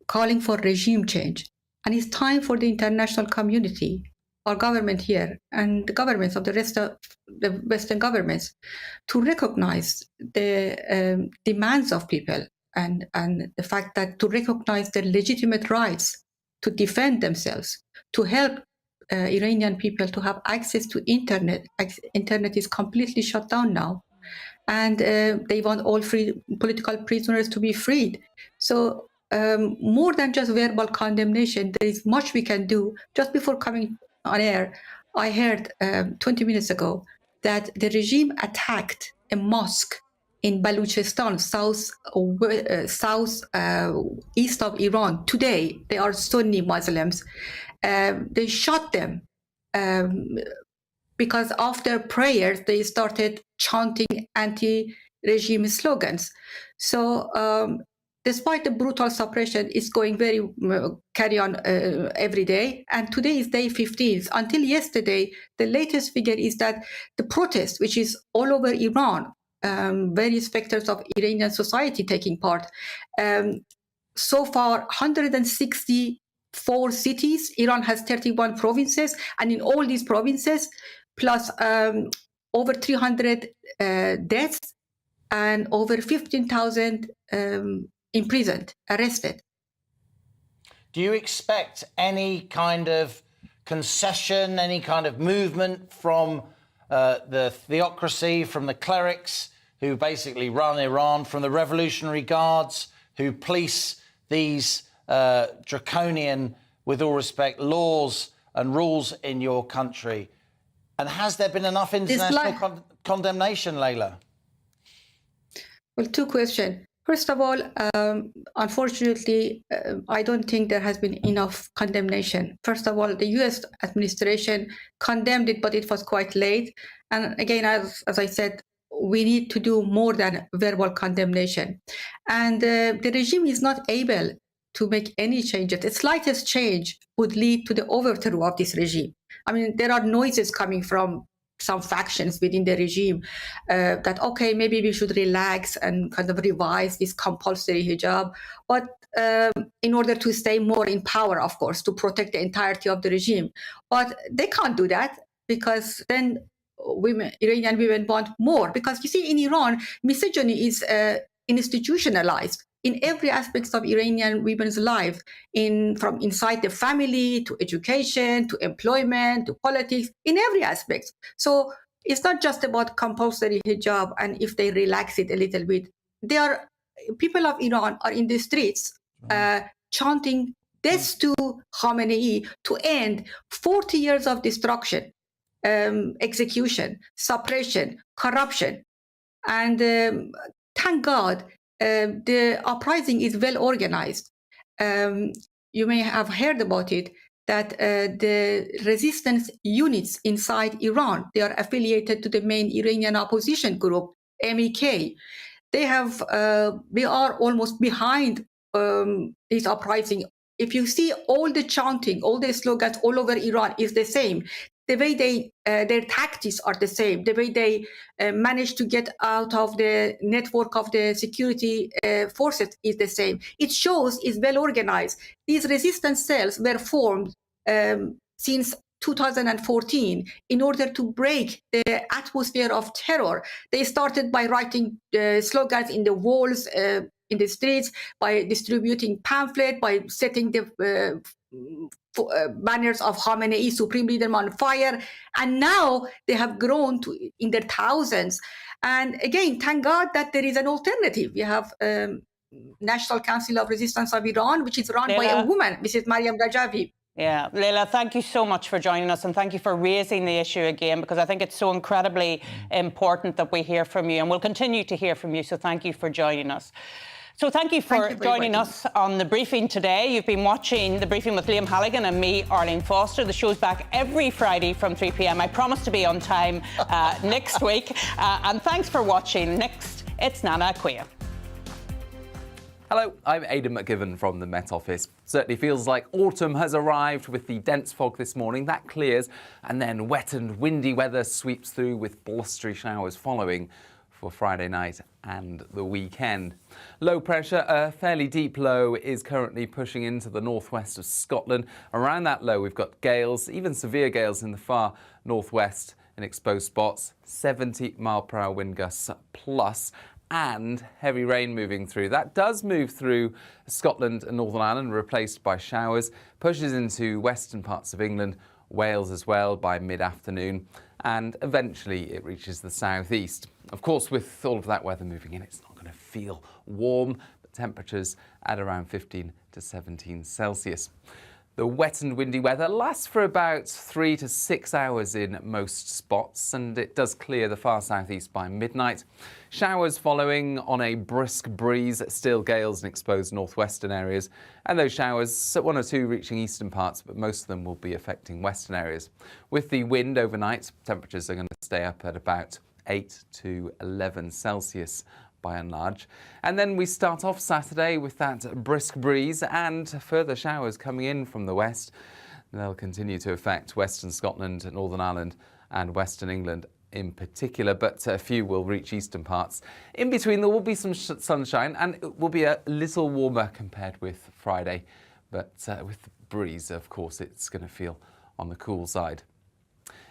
calling for regime change. And it's time for the international community, our government here, and the governments of the rest of the Western governments to recognize the demands of people and the fact that to recognize their legitimate rights to defend themselves, to help Iranian people to have access to internet. Internet is completely shut down now. And they want all political prisoners to be freed. So more than just verbal condemnation, there is much we can do. Just before coming on air, I heard 20 minutes ago that the regime attacked a mosque in Baluchistan, south east of Iran. Today, they are Sunni Muslims. They shot them because after prayers, they started chanting anti-regime slogans. So despite the brutal suppression, it's going very carry on every day. And today is day 15. Until yesterday, the latest figure is that the protest, which is all over Iran, various sectors of Iranian society taking part, so far 164 cities. Iran has 31 provinces, and in all these provinces, plus over 300 deaths and over 15,000 imprisoned, arrested. Do you expect any kind of concession, any kind of movement from the theocracy, from the clerics who basically run Iran, from the Revolutionary Guards who police these draconian, with all respect, laws and rules in your country? And has there been enough international condemnation, Leila? Well, two questions. First of all, unfortunately, I don't think there has been enough condemnation. First of all, the US administration condemned it, but it was quite late. And again, as I said, we need to do more than verbal condemnation. And the regime is not able to make any changes. The slightest change would lead to the overthrow of this regime. I mean, there are noises coming from some factions within the regime that, okay, maybe we should relax and kind of revise this compulsory hijab, but in order to stay more in power, of course, to protect the entirety of the regime. But they can't do that because then Iranian women want more. Because you see, in Iran, misogyny is institutionalized in every aspect of Iranian women's life, from inside the family to education to employment to politics, in every aspect. So it's not just about compulsory hijab, and if they relax it a little bit, people of Iran are in the streets chanting death to Khamenei to end 40 years of destruction, execution, suppression, corruption. And thank God, the uprising is well organized. You may have heard about it, that the resistance units inside Iran, they are affiliated to the main Iranian opposition group, MEK. They are almost behind this uprising. If you see all the chanting, all the slogans all over Iran is the same. The way their tactics are the same. The way they manage to get out of the network of the security forces is the same. It shows it's well organized. These resistance cells were formed since 2014 in order to break the atmosphere of terror. They started by writing slogans in the walls, in the streets, by distributing pamphlets, by setting the banners of Khamenei, Supreme Leader, on fire. And now they have grown in their thousands. And again, thank God that there is an alternative. We have National Council of Resistance of Iran, which is run by a woman, Mrs. Mariam Rajavi. Yeah, Leila, thank you so much for joining us, and thank you for raising the issue again, because I think it's so incredibly important that we hear from you, and we'll continue to hear from you, so thank you for joining us. So thank you for joining us on The Briefing today. You've been watching The Briefing with Liam Halligan and me, Arlene Foster. The show's back every Friday from 3 p.m. I promise to be on time next week. And thanks for watching. Next, it's Nana Akua. Hello, I'm Aidan McGivern from the Met Office. Certainly feels like autumn has arrived with the dense fog this morning. That clears, and then wet and windy weather sweeps through with blustery showers following for Friday night and the weekend. Low pressure, a fairly deep low, is currently pushing into the northwest of Scotland. Around that low, we've got gales, even severe gales in the far northwest in exposed spots, 70-mile-per-hour wind gusts plus, and heavy rain moving through. That does move through Scotland and Northern Ireland, replaced by showers, pushes into western parts of England, Wales as well by mid-afternoon, and eventually it reaches the southeast. Of course, with all of that weather moving in, it's not going to feel warm, but temperatures at around 15 to 17 Celsius. The wet and windy weather lasts for about 3 to 6 hours in most spots, and it does clear the far southeast by midnight. Showers following on a brisk breeze, still gales in exposed northwestern areas, and those showers, 1 or 2 reaching eastern parts, but most of them will be affecting western areas. With the wind overnight, temperatures are going to stay up at about 8 to 11 Celsius. By and large. And then we start off Saturday with that brisk breeze and further showers coming in from the west. They'll continue to affect western Scotland, Northern Ireland and western England in particular, but a few will reach eastern parts. In between there will be some sunshine and it will be a little warmer compared with Friday, but with the breeze, of course, it's going to feel on the cool side.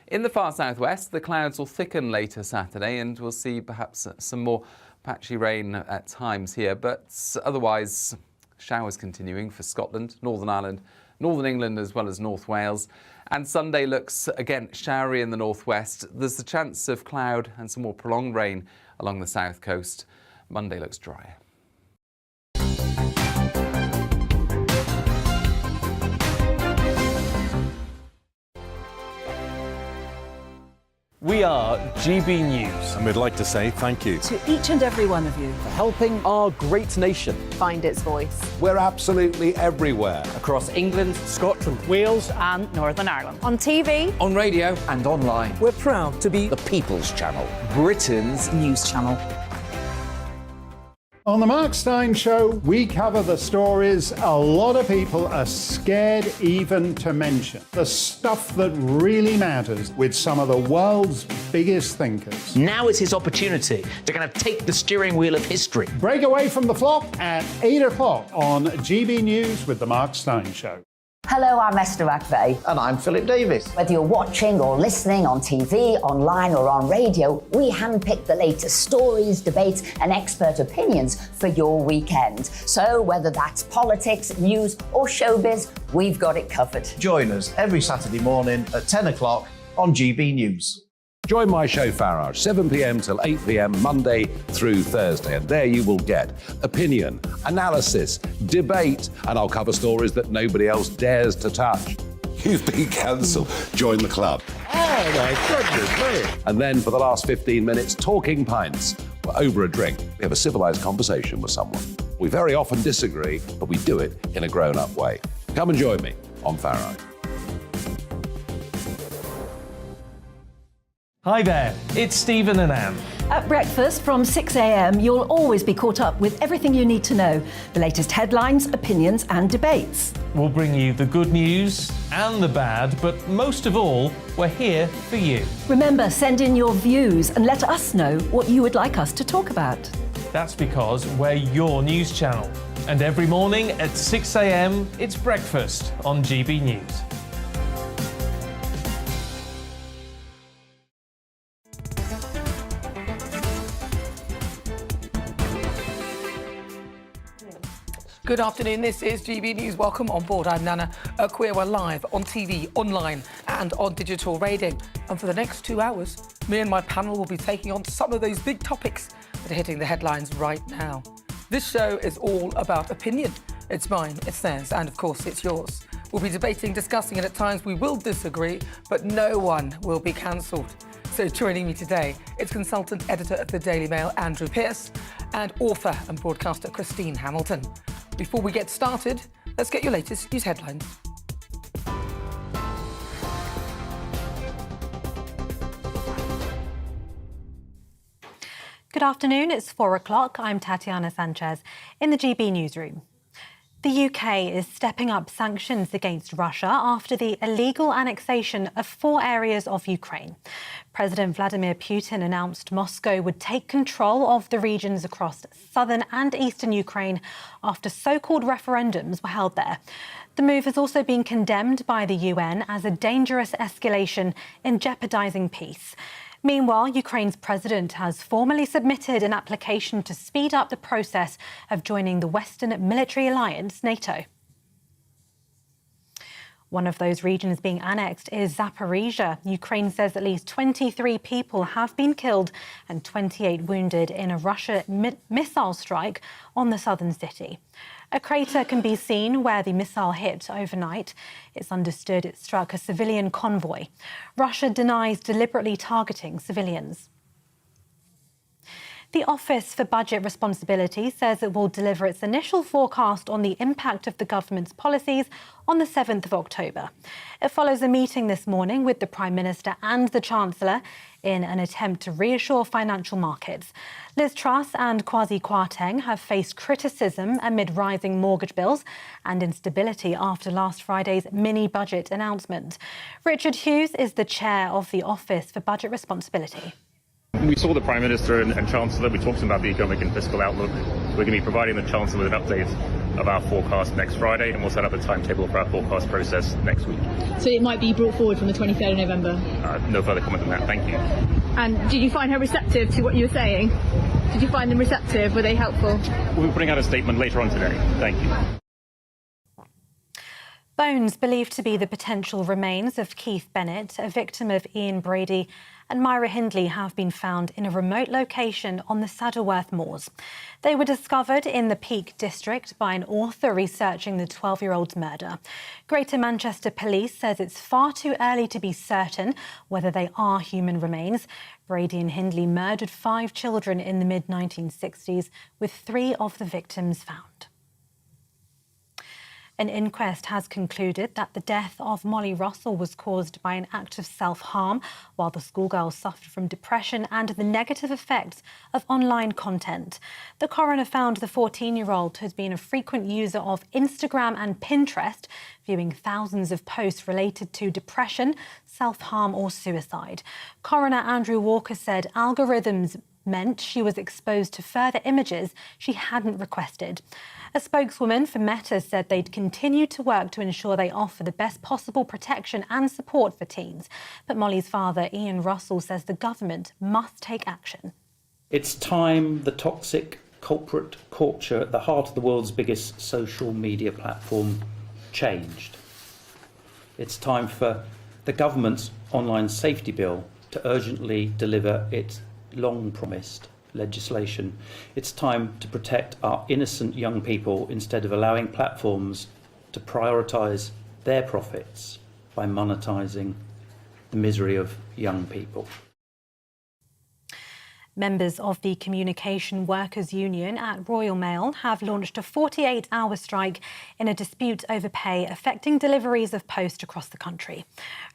In the far southwest, the clouds will thicken later Saturday and we'll see perhaps some more patchy rain at times here, but otherwise showers continuing for Scotland, Northern Ireland, Northern England as well as North Wales. And Sunday looks again showery in the northwest. There's the chance of cloud and some more prolonged rain along the south coast. Monday looks drier. We are GB News. And we'd like to say thank you To each and every one of you. For helping our great nation Find its voice. We're absolutely everywhere. across England, Scotland, Wales and Northern Ireland. On TV. On radio. and online. we're proud to be The People's Channel, Britain's News channel. On the Mark Steyn Show, we cover the stories a lot of people are scared even to mention. The stuff that really matters with some of the world's biggest thinkers. Now is his opportunity to kind of take the steering wheel of history. Break away from the flop at 8 o'clock on GB News with the Mark Steyn Show. Hello, I'm Esther McVeigh. And I'm Philip Davis. Whether you're watching or listening on TV, online or on radio, we handpick the latest stories, debates and expert opinions for your weekend. So whether that's politics, news or showbiz, we've got it covered. Join us every Saturday morning at 10 o'clock on GB News. Join my show Farage, 7 p.m. till 8 p.m. Monday through Thursday, and there you will get opinion, analysis, debate, and I'll cover stories that nobody else dares to touch. You've been cancelled. Join the club. Oh my goodness me. And then for the last 15 minutes, talking pints. We're over a drink. We have a civilised conversation with someone. We very often disagree, but we do it in a grown-up way. Come and join me on Farage. Hi there, it's Stephen and Anne. At breakfast from 6 a.m, you'll always be caught up with everything you need to know, the latest headlines, opinions and debates. We'll bring you the good news and the bad, but most of all, we're here for you. Remember, send in your views and let us know what you would like us to talk about. That's because we're your news channel. And every morning at 6 a.m, it's breakfast on GB News. Good afternoon, this is GB News. Welcome on board. I'm Nana Akua. We're live on TV, online and on digital radio. And for the next 2 hours, me and my panel will be taking on some of those big topics that are hitting the headlines right now. This show is all about opinion. It's mine, it's theirs, and of course it's yours. We'll be debating, discussing, and at times we will disagree, but no one will be cancelled. So joining me today, it's consultant editor of the Daily Mail, Andrew Pearce, and author and broadcaster Christine Hamilton. Before we get started, let's get your latest news headlines. Good afternoon, it's 4 o'clock. I'm Tatiana Sanchez in the GB newsroom. The UK is stepping up sanctions against Russia after the illegal annexation of 4 areas of Ukraine. President Vladimir Putin announced Moscow would take control of the regions across southern and eastern Ukraine after so-called referendums were held there. The move has also been condemned by the UN as a dangerous escalation in jeopardising peace. Meanwhile, Ukraine's president has formally submitted an application to speed up the process of joining the Western military alliance, NATO. One of those regions being annexed is Zaporizhia. Ukraine says at least 23 people have been killed and 28 wounded in a Russian missile strike on the southern city. A crater can be seen where the missile hit overnight. It's understood it struck a civilian convoy. Russia denies deliberately targeting civilians. The Office for Budget Responsibility says it will deliver its initial forecast on the impact of the government's policies on the 7th of October. It follows a meeting this morning with the Prime Minister and the Chancellor in an attempt to reassure financial markets. Liz Truss and Kwasi Kwarteng have faced criticism amid rising mortgage bills and instability after last Friday's mini-budget announcement. Richard Hughes is the chair of the Office for Budget Responsibility. We saw the Prime Minister and Chancellor. We talked about the economic and fiscal outlook. We're going to be providing the Chancellor with an update of our forecast next Friday, and we'll set up a timetable for our forecast process next week. So it might be brought forward from the 23rd of November? No further comment on that. Thank you. And did you find her receptive to what you were saying? Did you find them receptive? Were they helpful? We'll be putting out a statement later on today. Thank you. Bones believed to be the potential remains of Keith Bennett, a victim of Ian Brady, and Myra Hindley have been found in a remote location on the Saddleworth Moors. They were discovered in the Peak District by an author researching the 12-year-old's murder. Greater Manchester Police says it's far too early to be certain whether they are human remains. Brady and Hindley murdered 5 children in the mid-1960s, with 3 of the victims found. An inquest has concluded that the death of Molly Russell was caused by an act of self-harm, while the schoolgirl suffered from depression and the negative effects of online content. The coroner found the 14-year-old had been a frequent user of Instagram and Pinterest, viewing thousands of posts related to depression, self-harm or suicide. Coroner Andrew Walker said algorithms meant she was exposed to further images she hadn't requested. A spokeswoman for Meta said they'd continue to work to ensure they offer the best possible protection and support for teens. But Molly's father, Ian Russell, says the government must take action. It's time the toxic corporate culture at the heart of the world's biggest social media platform changed. It's time for the government's online safety bill to urgently deliver its long-promised legislation. It's time to protect our innocent young people instead of allowing platforms to prioritise their profits by monetising the misery of young people. Members of the Communication Workers Union at Royal Mail have launched a 48-hour strike in a dispute over pay affecting deliveries of post across the country.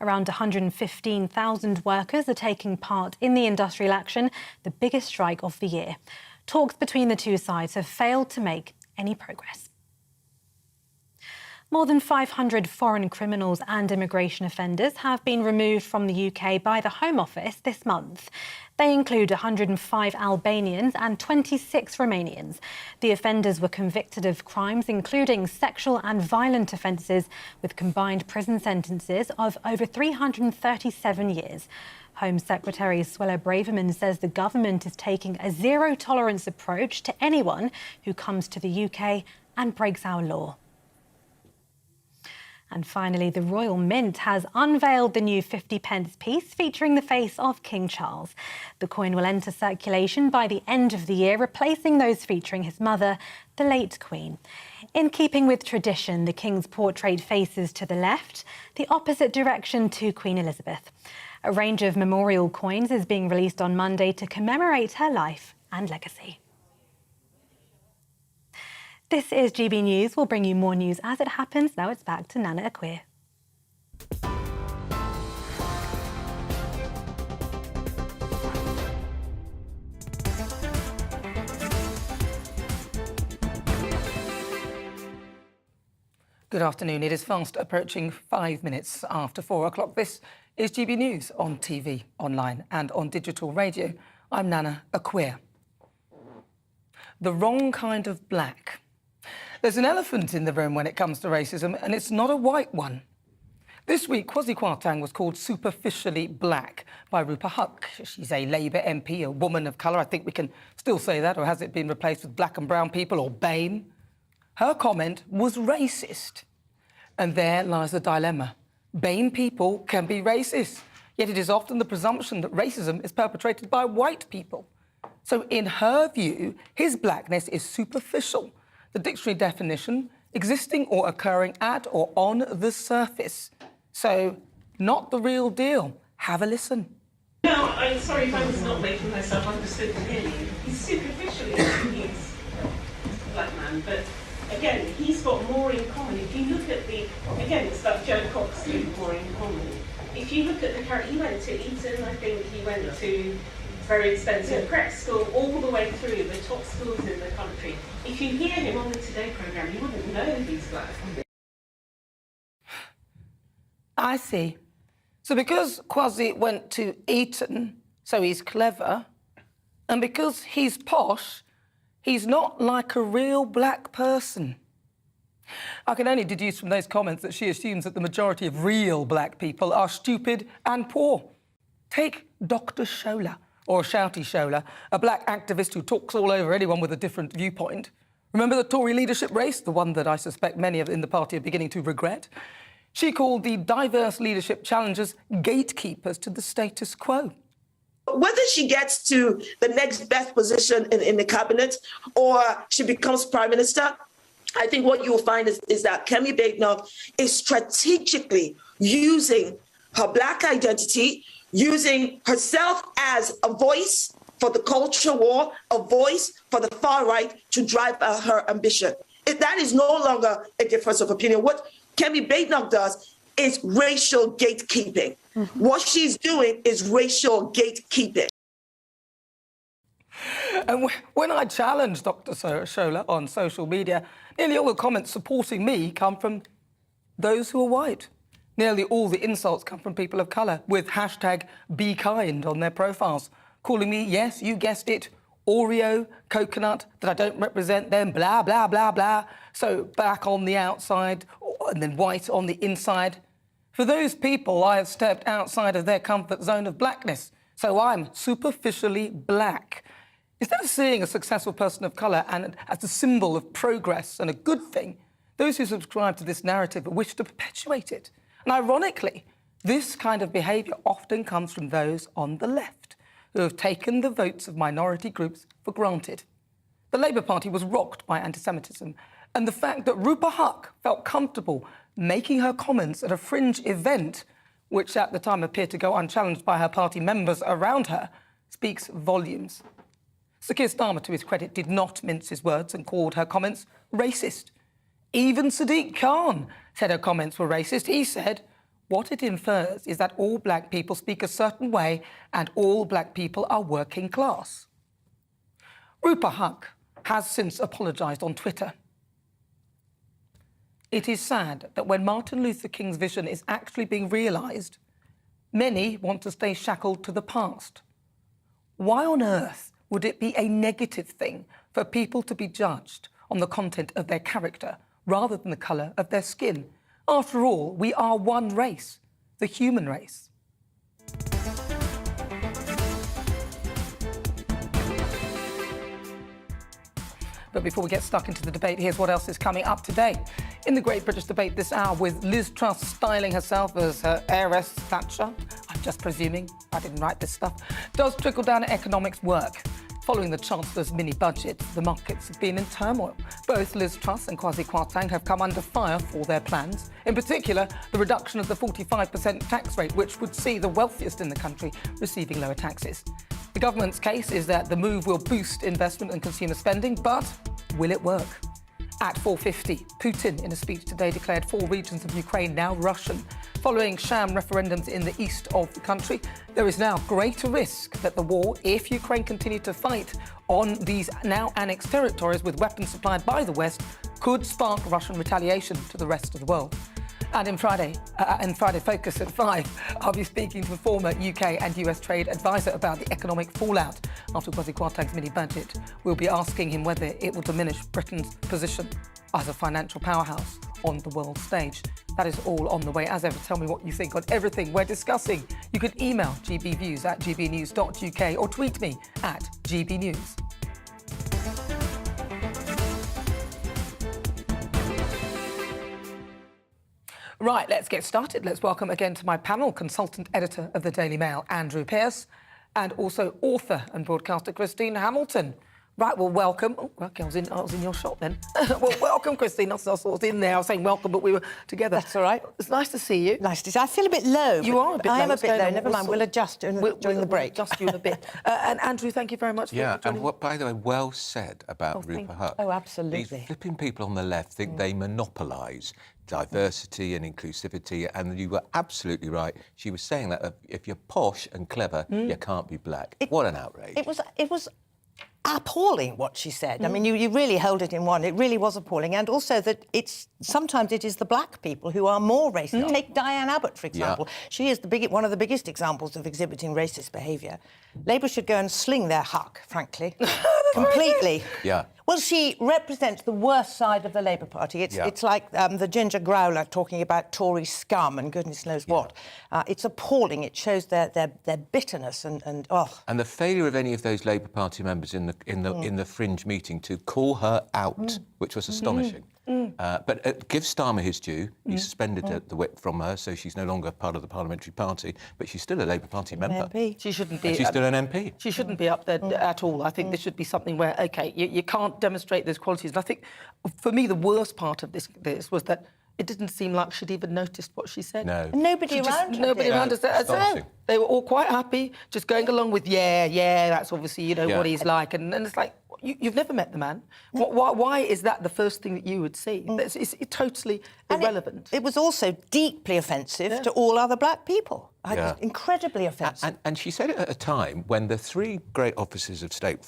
Around 115,000 workers are taking part in the industrial action, the biggest strike of the year. Talks between the two sides have failed to make any progress. More than 500 foreign criminals and immigration offenders have been removed from the UK by the Home Office this month. They include 105 Albanians and 26 Romanians. The offenders were convicted of crimes including sexual and violent offences with combined prison sentences of over 337 years. Home Secretary Suella Braverman says the government is taking a zero-tolerance approach to anyone who comes to the UK and breaks our law. And finally, the Royal Mint has unveiled the new 50p piece featuring the face of King Charles. The coin will enter circulation by the end of the year, replacing those featuring his mother, the late Queen. In keeping with tradition, the King's portrait faces to the left, the opposite direction to Queen Elizabeth. A range of memorial coins is being released on Monday to commemorate her life and legacy. This is GB News. We'll bring you more news as it happens. Now it's back to Nana Akweer. Good afternoon. It is fast approaching 5 minutes after 4 o'clock. This is GB News on TV, online and on digital radio. I'm Nana Akweer. The wrong kind of black. There's an elephant in the room when it comes to racism, and it's not a white one. This week, Kwasi Kwarteng was called superficially black by Rupa Huq. She's a Labour MP, a woman of colour. I think we can still say that, or has it been replaced with black and brown people or BAME? Her comment was racist. And there lies the dilemma. BAME people can be racist, yet it is often the presumption that racism is perpetrated by white people. So in her view, his blackness is superficial. The dictionary definition, existing or occurring at or on the surface. So not the real deal. Have a listen. No, I'm sorry if I was not making myself understood clearly. He's superficially, he's a black man, but again, he's got more in common. If you look at again, it's that Joe Cox thing, more in common. If you look at the character, he went to Eton, I think he went to very expensive prep school, all the way through the top schools in the country. If you hear him on the Today programme, you wouldn't know he's black. I see. So because Kwasi went to Eton, so he's clever, and because he's posh, he's not like a real black person. I can only deduce from those comments that she assumes that the majority of real black people are stupid and poor. Take Dr. Shola, or Shouty Shola, a black activist who talks all over anyone with a different viewpoint. Remember the Tory leadership race, the one that I suspect many in the party are beginning to regret? She called the diverse leadership challengers gatekeepers to the status quo. Whether she gets to the next best position in the cabinet or she becomes prime minister, I think what you'll find is that Kemi Badenoch is strategically using her black identity, using herself as a voice for the culture war, a voice for the far right to drive her ambition. That is no longer a difference of opinion. What Kemi Badenoch does is racial gatekeeping. Mm-hmm. What she's doing is racial gatekeeping. And when I challenged Dr. Shola on social media, nearly all the comments supporting me come from those who are white. Nearly all the insults come from people of colour, with hashtag #BeKind on their profiles, calling me, yes, you guessed it, Oreo, coconut, that I don't represent them, blah, blah, blah, blah. So black on the outside and then white on the inside. For those people, I have stepped outside of their comfort zone of blackness. So I'm superficially black. Instead of seeing a successful person of colour and as a symbol of progress and a good thing, those who subscribe to this narrative wish to perpetuate it. And ironically, this kind of behaviour often comes from those on the left, who have taken the votes of minority groups for granted. The Labour Party was rocked by anti-Semitism, and the fact that Rupa Huq felt comfortable making her comments at a fringe event, which at the time appeared to go unchallenged by her party members around her, speaks volumes. Sir Keir Starmer, to his credit, did not mince his words and called her comments racist. Even Sadiq Khan said her comments were racist. He said, what it infers is that all black people speak a certain way and all black people are working class. Rupa Huq has since apologised on Twitter. It is sad that when Martin Luther King's vision is actually being realised, many want to stay shackled to the past. Why on earth would it be a negative thing for people to be judged on the content of their character rather than the colour of their skin? After all, we are one race, the human race. But before we get stuck into the debate, here's what else is coming up today. In the Great British Debate this hour, with Liz Truss styling herself as her heiress Thatcher, I'm just presuming, I didn't write this stuff, does trickle-down economics work? Following the Chancellor's mini-budget, the markets have been in turmoil. Both Liz Truss and Kwasi Kwarteng have come under fire for their plans. In particular, the reduction of the 45% tax rate, which would see the wealthiest in the country receiving lower taxes. The government's case is that the move will boost investment and consumer spending, but will it work? At 4:50, Putin, in a speech today, declared 4 regions of Ukraine now Russian. Following sham referendums in the east of the country, there is now greater risk that the war, if Ukraine continued to fight on these now annexed territories with weapons supplied by the West, could spark Russian retaliation to the rest of the world. And in Friday Focus at 5, I'll be speaking to a former UK and US trade advisor about the economic fallout after Kwasi Kwarteng's mini-budget. We'll be asking him whether it will diminish Britain's position as a financial powerhouse on the world stage. That is all on the way. As ever, tell me what you think on everything we're discussing. You can email gbviews@gbnews.uk or tweet me at gbnews. Right, let's get started. Let's welcome again to my panel consultant editor of the Daily Mail, Andrew Pearce, and also author and broadcaster Christine Hamilton. Right, well, welcome. Oh, okay, I was in your shot then. Well, welcome, Christine. I was in there. I was saying welcome, but we were together. That's all right. It's nice to see you. Nice to see you. I feel a bit low. You are a bit low. I am a What's bit going low. on? Never mind. We'll adjust during the break. We'll adjust you in a bit. And Andrew, thank you very much for joining. And what, by the way, well said about Rupert Huck. Oh, absolutely. These flipping people on the left think they monopolise diversity and inclusivity, and you were absolutely right. She was saying that if you're posh and clever, you can't be black. What an outrage. It was appalling what she said. I mean, you really held it in one. It really was appalling. And also that sometimes it is the black people who are more racist. Take Diane Abbott, for example. She is one of the biggest examples of exhibiting racist behaviour. Labour should go and sling their Huck, frankly. Completely. Yeah. Well, she represents the worst side of the Labour Party. It's like the ginger growler talking about Tory scum and goodness knows what. It's appalling. It shows their bitterness and oh. And the failure of any of those Labour Party members in the Fringe meeting to call her out, which was astonishing. But give Starmer his due. He suspended the whip from her, so she's no longer part of the parliamentary party, but she's still a Labour Party member. MP. She shouldn't be. And she's still an MP. She shouldn't be up there at all. I think this should be something where, OK, you can't demonstrate those qualities. And I think, for me, the worst part of this was that it didn't seem like she'd even noticed what she said. No. Nobody around her. Nobody around her. They were all quite happy, just going along with, that's obviously, what he's like. And it's like, you've never met the man. Why is that the first thing that you would see? It's totally irrelevant. It was also deeply offensive to all other black people. Incredibly offensive. And she said it at a time when the 4 great officers of state,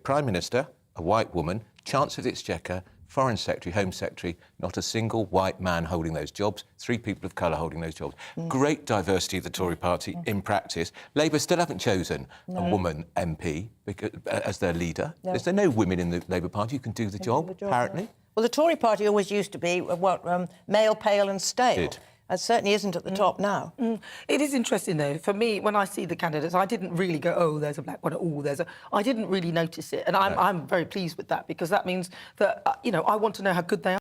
Prime Minister, a white woman, Chancellor of the Exchequer, Foreign Secretary, Home Secretary, not a single white man holding those jobs, 3 people of colour holding those jobs. Great diversity of the Tory party in practice. Labour still haven't chosen a woman MP as their leader. There's no women in the Labour Party who can do the job, apparently. Well, the Tory party always used to be, male, pale and stale. It certainly isn't at the top now. It is interesting, though. For me, when I see the candidates, I didn't really go, oh, there's a black one, I didn't really notice it. And I'm very pleased with that, because that means that, I want to know how good they are.